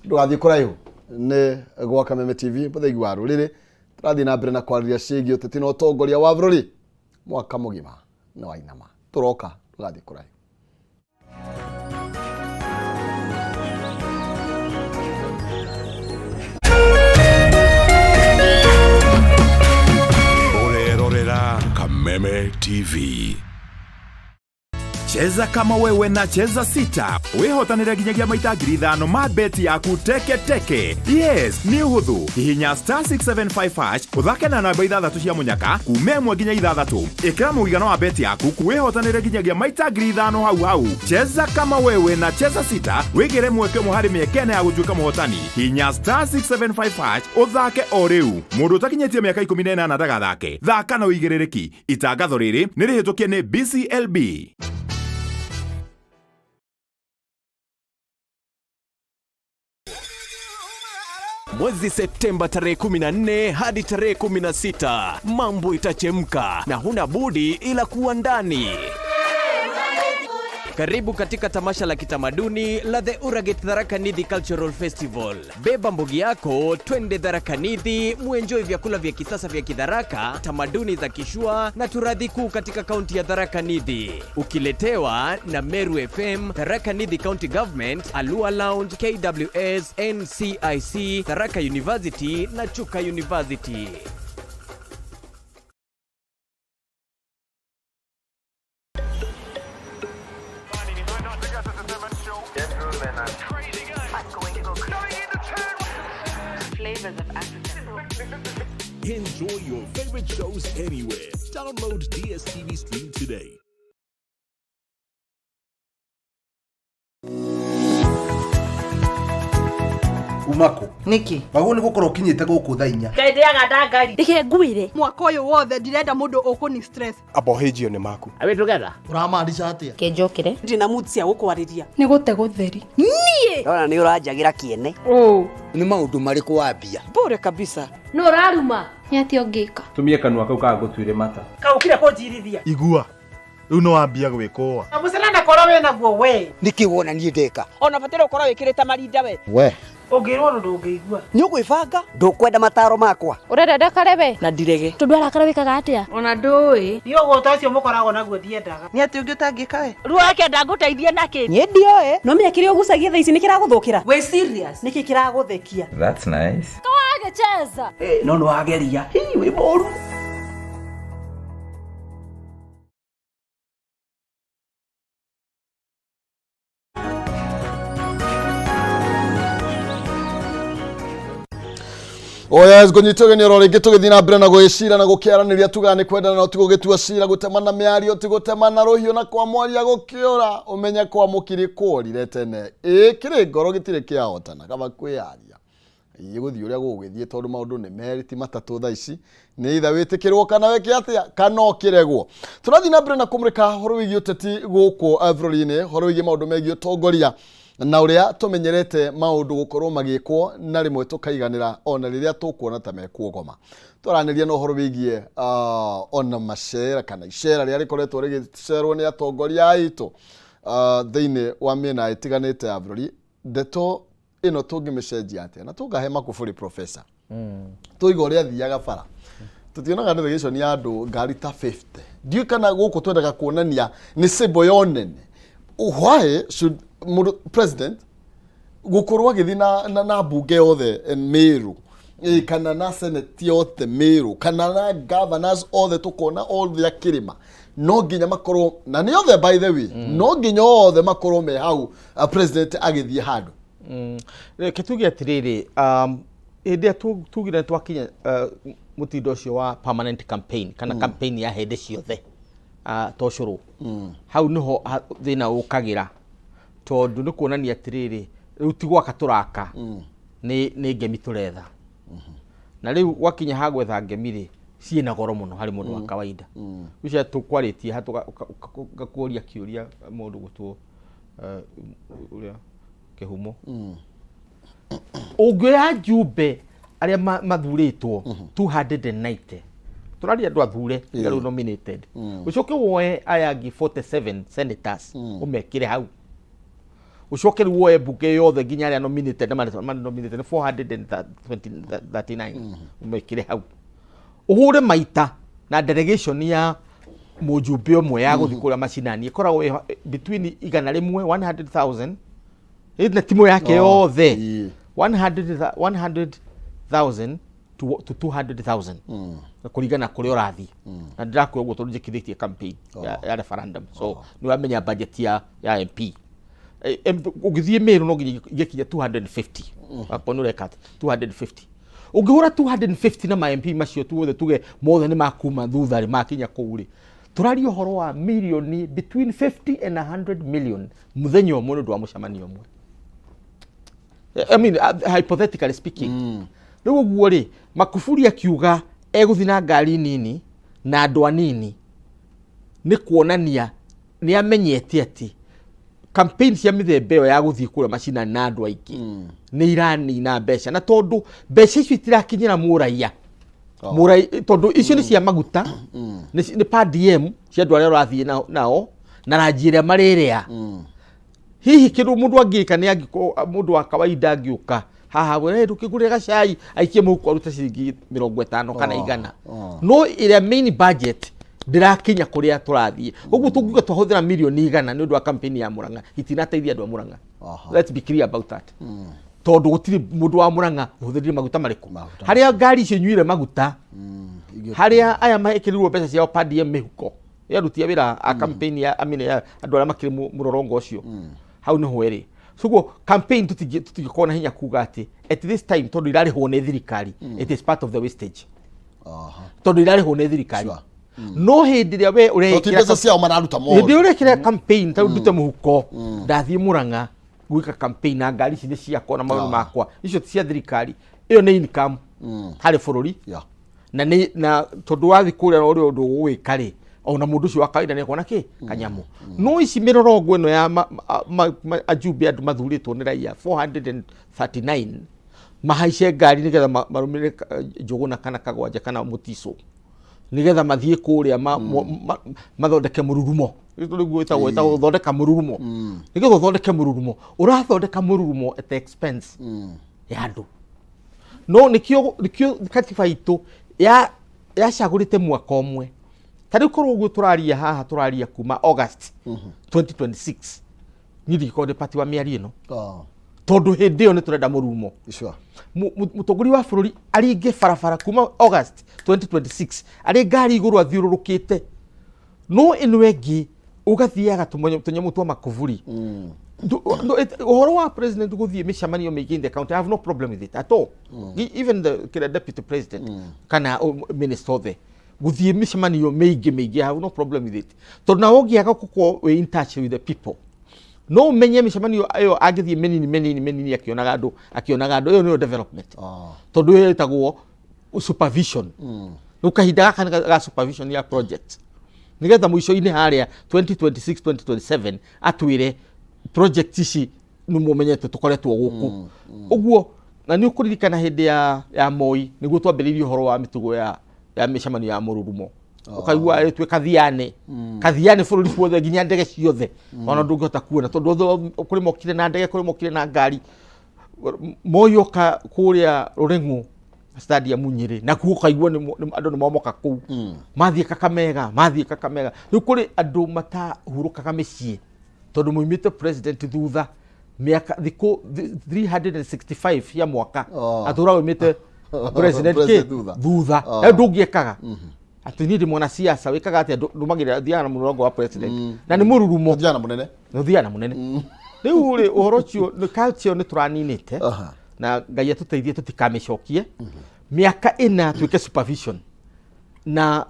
ndũgathiĩ kũraihu nĩ gwa Kameme TV mũthegi wa rũrĩrĩ tũrathiĩ na mbere na kwarĩria ciĩgiĩ ũteti na ũtongoria wa bũrũri mwaka mũgima na wainama tũroka ndũgathiĩ kũraihu Urerorera Kameme TV. Cheza kama wewe na cheza sita. Wihotanire nginyagia maita 5,000 ma beti yaku teke teke. Yes, ni uhuthu. Hihinya *675# uthake na namba 6 cia munyaka kuuma 1 nginya 6. Ikira muigano wa beti yaku kuwihotanire nginyagia maita 5,000 hau. Cheza kama wewe na cheza sita. Wigire mweke muhari miekene ya gutuika muhotani. Hihinya *675# uthake o riu. Mundu utakinyetie miaka 18 ndagathake. Thaka na uigirereki. Itangatho riri ni rihitukie ni BCLB. Mwezi Septemba tarehe 14 hadi tarehe 16 mambo itachemka na huna budi ila kuwa ndani. Karibu katika tamasha la kitamaduni la The Uragate Tharaka Nithi Cultural Festival. Beba mbugi yako, twende Tharaka Nithi, muenjoy vyakula vya kisasa vya Kitharaka, tamaduni za Kishua na turadhi kuu katika kaunti ya Tharaka Nithi. Ukiletewa na Meru FM, Tharaka Nithi County Government, Alua Lounge, KWS, NCIC, Tharaka University na Chuka University. Enjoy your favorite shows anywhere. Download DSTV Stream today. Umako Niki bago nĩ gũkorwo kinyĩte gũkũ thaa 4 kaendeaga ndangari Dike ngwire mwaka ũyũ wothe ndirenda mũndũ ũkũni stress abohĩjio nĩ maku awe together ũramaanisha atĩa kenjokere ndina mood cia gũkwarĩria nĩ gũte gũtheri niĩ ona nĩ ũranjagira kiene nĩ maũndũ marĩkũ wambia bure kabisa no raruma nĩ atĩ ũngĩka tumie kanua kau kagũtuire mata kaukire kũnjirithia igua rĩu no wambia gwĩkũa na mũcenana korwo wĩna guo we nĩkĩ wona niĩ ndeka ona batĩra ũkorwo wĩkĩrĩte marinda we ũngĩrwo ũndũ ũngĩigua nĩ ũgwĩbanga ndũkwenda mataro makwa ũrenda ndakarebe na ndirege tondũ arakara wĩkaga atĩa ona ndũĩ nĩ ũgũta ũcio mũkoragwo naguo ndiendaga nĩ atĩ ũngĩ ũtangĩka we ruo akenda ngũteithie nakĩ niĩ ndioĩ no mĩakĩrĩ ũgucagia thaa ici nĩ kĩragũthũkĩra we serious nĩkĩ kĩragũthekia that's nice kawagecheza no nĩ wageria wĩ mũru Yes, gonyitoge ni rore gitugithi na mbere na gwicira na gukiaraniria tugane kwendana na utigo gitua cira gutemana miario tigutemana ruhio na kwa mwaria gukiura umenya kwa mukiri kurire tene kiri ngoro gitire kiahotana kaba kwiaria iguthi uria gugithie tondu maundu ni meriti matatu tha ici ni itha witikirwo kana weke atia kana okiregwo turathi na mbere na kumurika horo wigi uteti guku bururi-ini horo wigi maundu megi utongoria na uria tumenyerete maundu gukorwo magikwo na rimwe tukaiganira ona riria tukuona ta mekuogoma turaniria no horo wigie ona macera kana icera ria rikoretwo rigicerwo ni atongoria aitu thiini wa miena itiganite ya bururi ndeto ino tungimecenjia atia na tungahe makuburi professor tuiga uria thiaga bara tutionaga delegation ya andu ngari ta 50 ndiu kana guku twendaga kuonania ni sebo yonene why should president gukorwa githi na bunge yothe Meru kana na senate yothe Meru kana na governors othe tukona all their kirima no nginya makorwo na ni othe by the way no nginya othe makorwo me hau president agithie handu kitugi atiriri ende tugire twakinya mutindo cio wa permanent campaign kana campaign ya hende ciothe toshuru hau niho thina ukagira tondu ni kuonania atiriri riu tigwaka turaka ni ngemi turetha na riu wakinya hagwetha ngemi ri ciina goro muno hari mundu wa kawaida ucia tukwaritie hatu gakuria kiuria mundu gutwo uria kehumo ungioya jumbe aria mathuritwo 290 turari andu athure riu nominated ucoke woe ayangi 47 senators umekire hau ucoke woe bunge yothe nginya aria nominated na nominated 439 umekire hau uhure maita na delegation ya mujumbe umwe ya guthi kuria macinani ikoragwo between igana rimwe 100,000 ina timo yake yothe 100,000 to 200,000 kuringana kuria urathi na ndirakwira uguo tondu njikithitie campaign ya referendum so ni wamenya budget ya MP ugithie Meru no nginya igikinya 250 akono rekat 250 ungihura 250 na ma MP macio tuothe tuge mothe ni makuma thutha ri makinya kuuri turari uhoro wa million between 50 and 100 million muthenya umwe ndu wa mucamanio umwe I mean hypothetically speaking riu guo ri Makuburi akiuga eguthi na ngari nini na andu anini ni kuonania ni amenyete ati campaign cia mithembe yo ya guthii kuria macinani na andu aingi ni irani na mbeca na tondu mbeca icio itirakinyira muraia murai tondu icio ni cia maguta ni pa DM cia andu aria rathii nao na ranjire mariria hihi kindu mundu angika ni angiko mundu wa kawaida angiuka haha we ndukigurira gacai aikie muko aruta ciringi 50 kana igana no ire main budget ndirakinya kuria turathie uguo tungiuga twahuthira milioni igana ni undu wa campaign ya Murang'a itinateithia andu a Murang'a let's be clear about that tondu gutiri mundu wa Murang'a uhuthirire maguta mariku haria ngari icio nyuire maguta haria aya mahekirirwo mbeca ciao padie mihuko yarutia wira a campaign ya amine ya andu aria makiri murorongo ucio hau ni hweri sugo campaign tutigikona hinya kuga ati at this time tondu irarihwo ni thirikari it is part of the wastage tondu irarihwo ni thirikari no hindi ria we urekira cia mararuta mo hindi urekira campaign tondu ndute muhuko ndathie Murang'a gwika campaign na ngari ici cia kona maundu makwa icio cia thirikari iyo ni income hari bururi na tondu wathi kuria uri undu gwikari ona mundu ucio akaida ni kuona ki kanyamu no ici mirorongo ino ya ajumbe andu mathuritwo ni raia 439 mahaice ngari nigetha marumire njuguna kana kagwanja kana mutiso nigetha mathie kuria mathondeke mururumo gwita thondeka mururumo nigetha thondeke mururumo urathondeka mururumo at the expense ya andu no nikio katiba itu ya cagurite mwaka omwe tari korwo guo turaria haha turaria kuma August 2026 nidi ko de party wa miari ino tondu hindi yo ni turenda murumo mutoguri wa bururi aringe farafara kuma August 2026 ari ngari iguru athiururukite no inwengi ugathiaga tunyamu twa Makuburi Uhoro wa president guthie micamanio miingi in the county, I have no problem with it at all. Even the deputy president kana minister the guthie micamanio miingi, I have no problem with it. Tondu na wogiaga kuko we in touch with the people. No menye micamanio ayo agithie menini akionaga andu yo no development. Tondu yo etagwo supervision. Ukahinda kana supervision ya project. Nigetha muico-ini haria 2026 2027 atwire project ici ni mumenyete tukoretwo guku uguo na ni ukuririkana hindi ya Moi niguo twambiririe uhoro wa mitugo ya micamanio ya mururumo ukaigua twe kathiane bururi wothe nginya ndege ciothe ona ndungihota kuona tondu kuri mokire na ndege kuri mokire na ngari Moi oka kuria Rurengu stadium Nyeri na kuo kaigua ni andu ni momoka kuu mathie Kakamega riu kuri andu matahurukaga micii tondu muimite president thutha miaka thiko 365 ya mwaka atura umite president thutha ndungiekaga ati ni ndimona siasa wikaga ati ndumagira thiana murongo wa president na ni mururumo thiana munene riu ri uhoro cio ni culture ni turaninite na Ngai atuteithie tutikamicokie miaka ina twike supervision na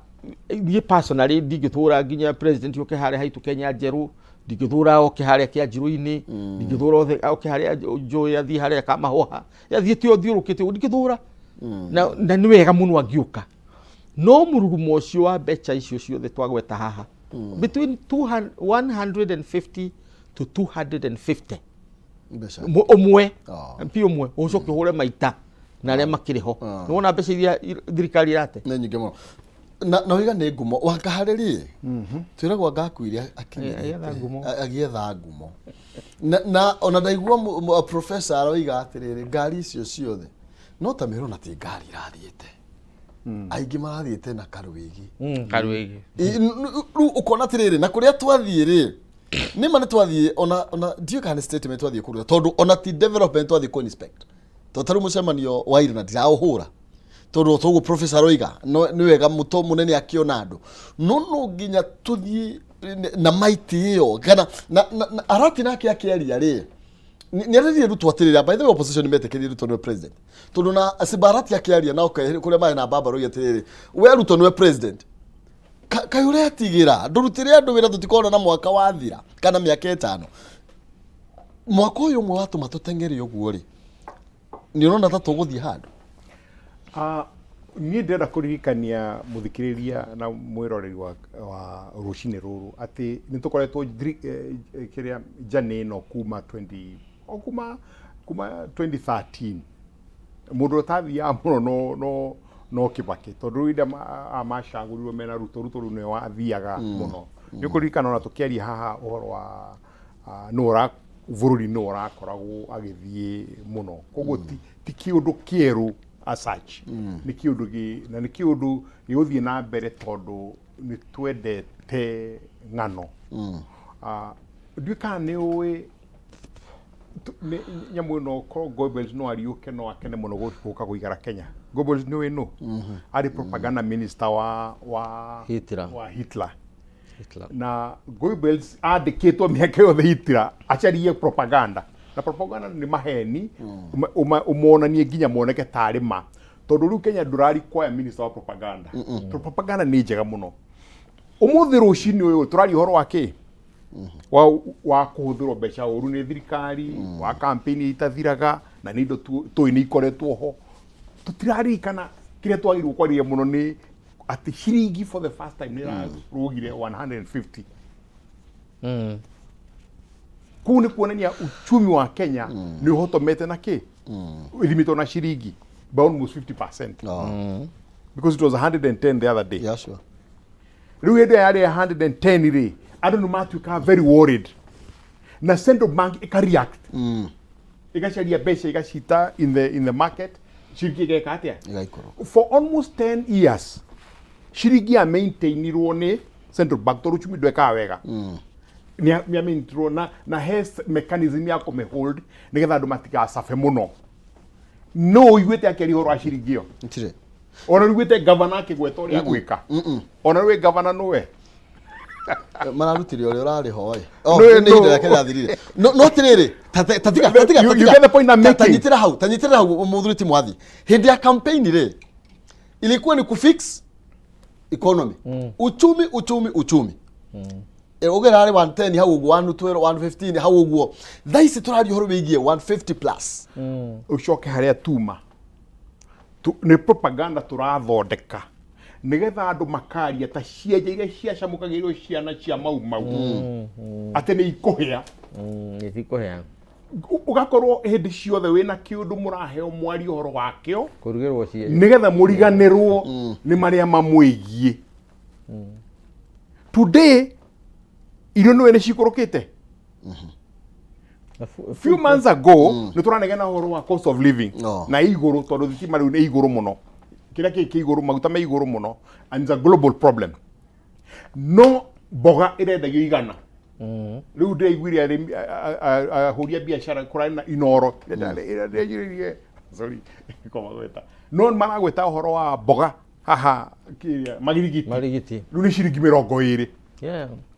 ni personally ndingithura nginya president yoke hare haitu Kenya njeru ndingithura oke hare kia njiru-ini ndingithura oke hare Joy athi hare Kamahoha yathie tio thiurukite ndingithura na ni wega muno angiuka no mururumo ucio wa becha icio ciothe twagweta haha between 150 to 250 umwe mpi umwe ucoke hure maita na aria makiriho ni wona mbeca iria thirikari irate na nyingi muno na wiga ni ngumo wakahariri twiragwa ngakuiria agietha ngumo na ona ndaigua professor aroiga atiriri ngari icio ciothe no ta mirona ti ngari irathiete aingi marathiete na karuigi ukona atiriri na kuria twathie ri nima ni twathie ona ndio kana statement twathie kuruga tondu ona ti development twathie ku inspect totaru mucemanio wa ira na ndiraũhũra tondu togu professor oiga ni wega muto munene akiona andu no nginya tuthie na maiti iyo kana na arati nake akiaria ri ni arari rutu atirira by the opposition metekeri rutu no president tondu na asibarati akiaria na kuria mai na baba roya atiriri we rutu no president kayure atigira ndurutire andu wira tutikona na mwaka wathira kana miaka 5 mwaka uyu mwe watu matutengeri uguo ri ni urona ta tuguthie handu ni ndenda kuririkania muthikiriria na mwiroreri wa rucini ruru ati ni tukoretwo kiria jane no kuma 2013 mundu tathia muno no Kibaki tondu ida amacagũrirwo mena ruto ne wathiaga muno ni kuririkana ona tukiaria haha uhoro wa nora bururi nora koragwo agithie muno koguo ti kiundu kieru asach ni kiundu na ni kiundu giguthie na mbere tondu ni twendete ng'ano ndwika ni uwi nyamu no ko Goebbels no ariuke no akene muno guka kuigara Kenya Goebbels ni we no ari propaganda minister wa Hitler na Goebbels adiketwo miaka yothe Hitler acharie propaganda na propaganda ni maheni umonanie nginya moneke tari ma tondu riu Kenya ndurari kwa minister wa propaganda propaganda ni njega muno umuthi rucini uyu turari horo wake wa kuhuthirwo mbeca uru ni thirikari wa campaign itathiraga na nindo tuini ikoretwo ho tutirarikana kiria twagirwo kwaria muno ni ati ciringi for the first time ni rugire 150 kuni kuonania uchumi wa Kenya ni uhotomete na ki limito na ciringi by almost 50% because it was 110 the other day. Yeah, sure. Riu hende yari 110 ri andu no matuika very worried na central bank ikareact ikacaria mbeca igacita in the market ciringi igeka atia for almost 10 years ciringi ya maintainirwo ni central bank toru chumi ndweka wega ni maintainirwo na has mechanism ya ko me hold nigetha andu matigacabe muno no igwete akeri horo ciringi yo ntire ona igwete governor akigweta uri agwika ona we governor nowe mararutire ore urari hoye ni hinde yake yathirire no tiriri tatiga you get the point I'm making. tanyitira hau muthuriti mwathi hindi ya campaign ri ilikuwa ni kufix economy uchumi ugera ari 110 hau uguo 112 115 hau uguo thaisi turari horo bigie 150 plus ucoke haria tuma ni propaganda turathondeka nigetha andu makaria ta cienje iria ciacamukagirwo ciana cia mau ate ni ikuhia ithikuhia ugakorwo hindi ciothe wina kiundu muraheo mwari horo wakio kurugirwo cie nigetha muriganirwo ni maria mamwigie today irio no ene cikurukite few months ago ni turanegena horo wa cost of living na iguru tondu thitima riu ni iguru muno kira ki iguru maguta me iguru muno and it's a global problem no boga irendagio igana riu ndeiguire huria biashara kurani na inoro sorry koma gweta no maragweta horo wa boga haha kiria magirigiti riu ni ciringi 20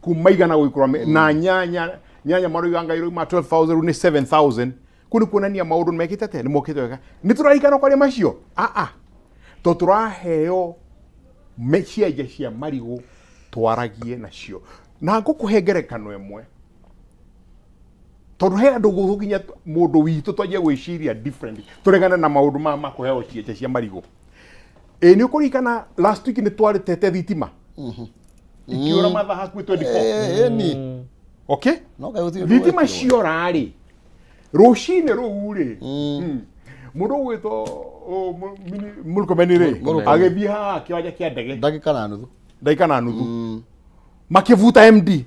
kuma igana gwikura na nyanya maruiganga iro ma 12,000 riu ni 7,000 kuni kuonania maundu mekite te ni mokite wega ni turaigana kwa macio to turaheo mechiaje cia marigo twaragie nacio na ngukuhe ngerekano emwe tondu he andu guthukinya mundu witu twaje gwiciria different turegana na maundu ma makuheo ciaje cia marigo ni ukurikana last week ni twaritete thitima ikiura matha hakuhi 24 okay thitima ciorari rucine ruri mundu gwito mulkomeni ri agethie ha kiwanja kia ndege ndagika na nuthu makivuta MD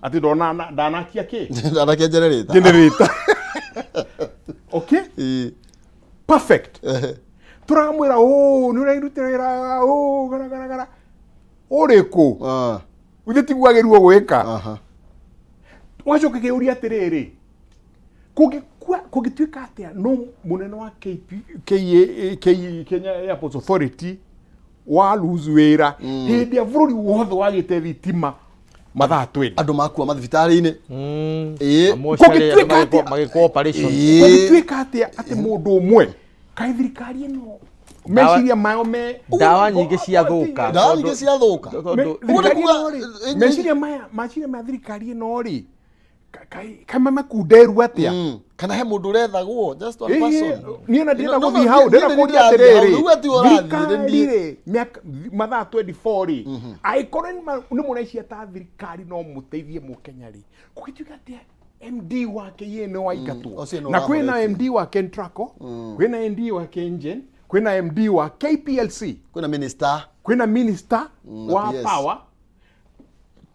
ati ndona ndanakia ki ndanakia generator okay perfect turamwira ni urairutira gara uriku Uteti gwageruo gwika wacoke kiuria atiriri kugituika atia no munene wa Kenya Airports Authority wa lose wira hindi bururi wothe wagite thitima mathaa 20 andu makua mathibitari-ini magiko operation kugituika atia ati mundu umwe kai thirikari ino meciria mayo me dawa nyingi cia thuka meciria ma thirikari ino ri Kameme kunderu atia kana he mundu urethagwo just one person ni na ndira guthi hau ndira kuria atiriri thirikari mathaa 24 aikorwo ni munaicia ta thirikari no muteithie mukenya ri kugituika atia MD wake yene waigatwo na kwina MD wa Kentraco kwina MD wa Kengen kwina MD wa KPLC kwina minister wa power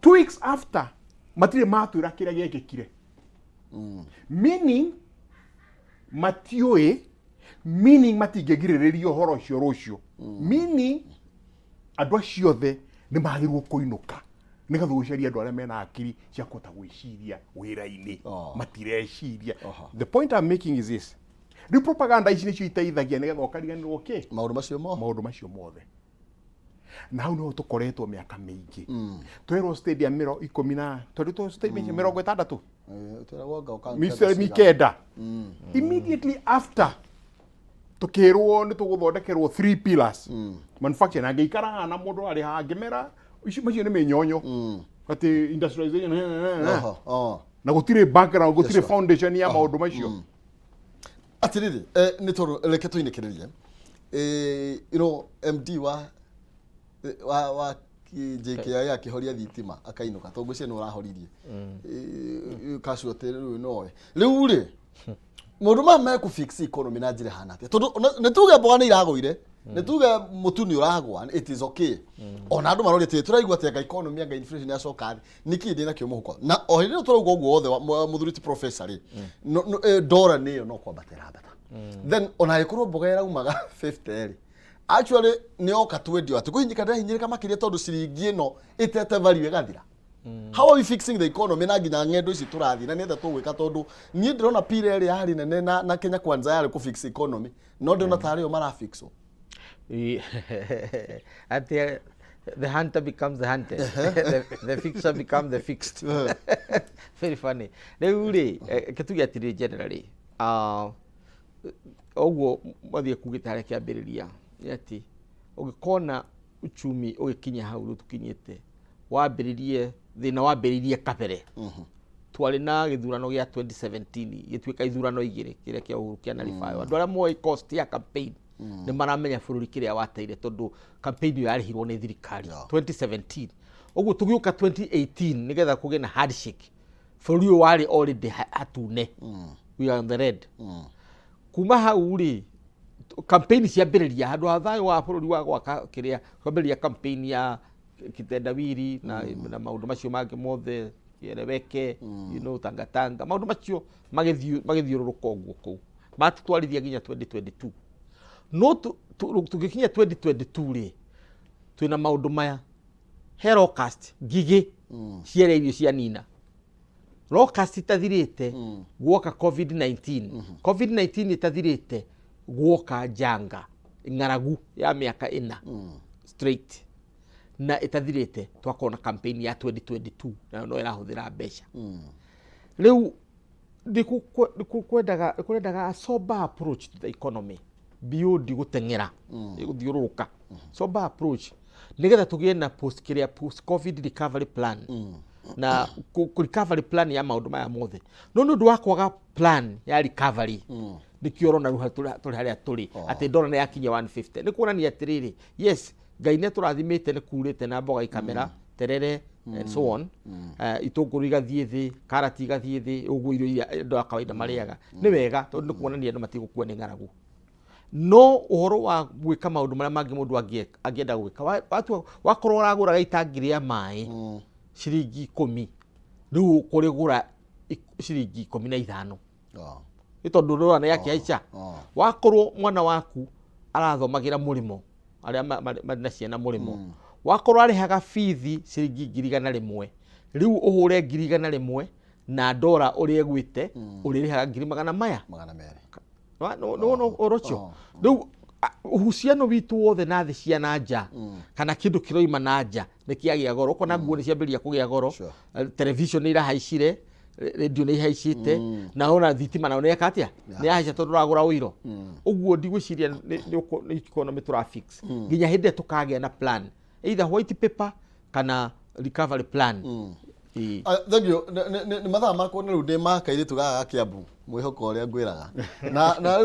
2 weeks after matire matwira kiria gekekire meaning meaning matingegirirerio horo cio rucio meaning andu aciothe ni magirwo kuinuka nigathu gucaria andu aria mena akiri cia kota gwiciria wira-ini matireciria the point I'm making is this the propaganda ici nicio iteithagia nigatha ukariganirwo ki maundu macio mothe na hau no tukoretwo miaka mingi twero stadium 10 tondũ stadium 60 Mr. Mikeda immediately after tukirwo ni tuguthondekerwo 3 pillars manufacturing angeikara na mundu ari hangimera icio macio ni minyonyo ati industrialization na gutire background gutire foundation ya maundu macio atiriri ni toru reke tuinikiririe MD wa JKI akihoria thitima akainuka tongu cie no urahoririe casualty riu noe riu ri mundu ma ku fix economy na njire hana atia tondu ne tuge boga ni iragwire ne tuge mutu ni uragwa it is okay ona andu marori ati turaigwa ati economy anga inflation ya sokari niki ndina kio muhuko na o hindi no turauga uguo othe muthuriti professor ri dora niyo no kwambatira bata then ona ikorwo boga iraumaga 50 ri actually ni oka twedio ati kuhinyika ndahinyirika makiria tondu ciringi ino itete value gathira how are we fixing the economy na nginya ngendo ici turathi na nienda tugwika tondu ni ndirona pira iri yari nene na Kenya kwanza yari ku fix economy no ndona tari o mara fixo ati the hunter becomes the hunted. The fixer becomes the fixed. Very funny. Rĩu-rĩ, kĩtuge atĩrĩ generally, ũguo mathiĩ kugĩte harĩa kĩambĩrĩria nĩ atĩ ũngĩkona uchumi ũgĩkinya hau rĩu tũkinyĩte wambĩrĩrie thĩna wambĩrĩrie kabere twarĩ na gĩthurano gĩa 2017 gĩtuĩka ithurano igĩrĩ kĩrĩa kĩa Uhuru kĩanaribayo andũ arĩa moĩ cost ya campaign nĩ maramenya bũrũri kĩrĩa wateire tondũ campaign ĩyo yarĩhirwo nĩ thirikari 2017 ũguo tũgĩũka 2018 nĩgetha kũgĩe na handshake bũrũri ũyũ warĩ already hatune we are on the red kuma hau-rĩ campaign ciambĩrĩria handũ ha thayũ wa bũrũri wa gwaka kĩrĩa kwambĩrĩria campaign ya kitendawiri na maũndũ macio mangĩ mothe kĩereweke tangatanga maũndũ macio magĩthiũrũrũka ũguo kũu matutwarithia nginya 2022 no tũgĩkinya 2022-rĩ twĩna maũndũ maya he locust ngigĩ ciarĩa irio cia nina locust itathirĩte guoka COVID-19 COVID-19 itathirĩte guoka janga ng'aragu ya mĩaka 4 straight na itathirĩte twakona campaign ya 2022 na no ĩrahũthĩra mbeca rĩu kwendaga a sober approach to the economy beyond gũteng'era gũthiũrũrũka sober approach nĩgetha tũgĩe na post COVID recovery plan na recovery plan ya maũndũ maya mothe no nĩ ũndũ wa kwaga plan ya recovery nĩkĩo ũrona rĩu tũrĩ harĩa tũrĩ atĩ ndora nĩ yakinya 150 nĩ kuonania atĩrĩrĩ yes Ngai nĩ tũrathimĩte nĩ kurĩte na mboga ikamera terere and so on itũngũrũ igathiĩ thĩ karati igathiĩ thĩ ũguo irio iria andũ a kawaida marĩaga nĩ wega tondũ nĩ kuonania andũ matigũkua nĩ ng'aragu no ũhoro wa gwĩka maũndũ marĩa mangĩ mũndũ angĩenda gwĩka wakorwo ũragũraga itangi rĩa maĩ ciringi 10 rĩu ũkũrĩgũra ciringi 15 nĩ tondũ ndora nĩ yakĩhaica wakorwo mwana waku arathomagĩra mũrĩmo arĩa marĩ na ciana mũrĩmo wakorwo arĩhaga bithi ciringi 100 rĩu ũhũre 100 na ndora ũrĩa gwĩte ũrĩrĩhaga 200 maya no orocho rĩu uhusiano witũ wothe na thĩ cia nanja kana kĩndũ kĩroima nanja nĩ kĩagĩa goro ũkona nguo nĩ ciambĩrĩria kũgĩa goro television nĩ irahaicire radio nĩ ihaicite na ona thitima nayo nĩ ekatia nĩ yahaica tondũ ũragũra ũiro ũguo ndigwĩciria nĩ economy traffic nginya hĩndĩ tũkagĩa na plan either white paper kana recovery plan thank you nĩ mathaa makwo rĩu ndĩ makaire tugaga Kiambu mwĩhoko ũrĩa ngwĩraga na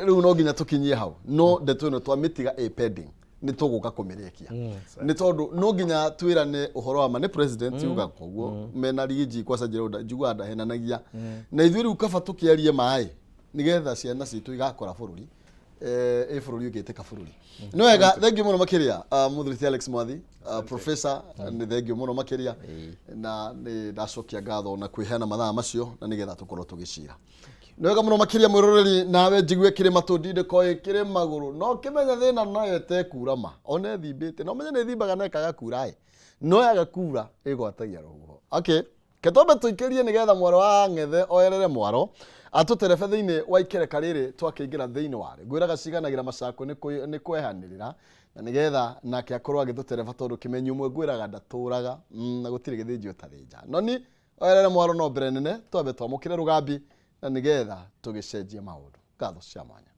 rĩu no nginya tũkinyie hau no ndeto ĩno twamĩtiga pending nĩ tũgũka kũmĩrĩkia nĩ tondũ no nginya twĩrane ũhoro wa nĩ president uga koguo mena rigi kwa sajĩra njigua ndahenanagia na ithuĩ rĩu kaba tũkĩarie maĩ nĩgetha ciana citũ igakora bũrũri bũrũri ũgĩtĩka bũrũri no wega thank you mũno makĩria Mũthurĩti Alex Mwathi professor nĩ thank you mũno makĩria na nĩ ndacokia ngatho na kwĩheana mathaa macio na nĩgetha tũkorwo tũgĩcira no wega mũno makĩria mwĩroreri nawe njigue kĩrĩma tũndindĩko kĩrĩ magũrũ no kĩmenya thĩna no yete kura ma one thimbĩte no menye nĩ thimbaga na ĩkaga kura no yaga kura ĩgwatagia rũhuho okay ketombe tũikĩrie nĩgetha mwaro wa ng'ethe oyerere mwaro atũterebe thĩinĩ wa ikereka rĩrĩ twakĩingĩra thĩinĩ warĩ ngwĩraga ciganagĩra macako nĩ kwehanĩrĩra na nĩgetha nake akorwo agĩtũtereba tondũ kĩmenyi ũmwe ngwĩraga ndatũraga na gũtirĩ gĩthĩnjio tathĩnja no ni oyerere mwaro no mbere nene twambe twamũkĩre rũgambi na nĩgetha tũgĩcenjie maũndũ ngatho cia mwanya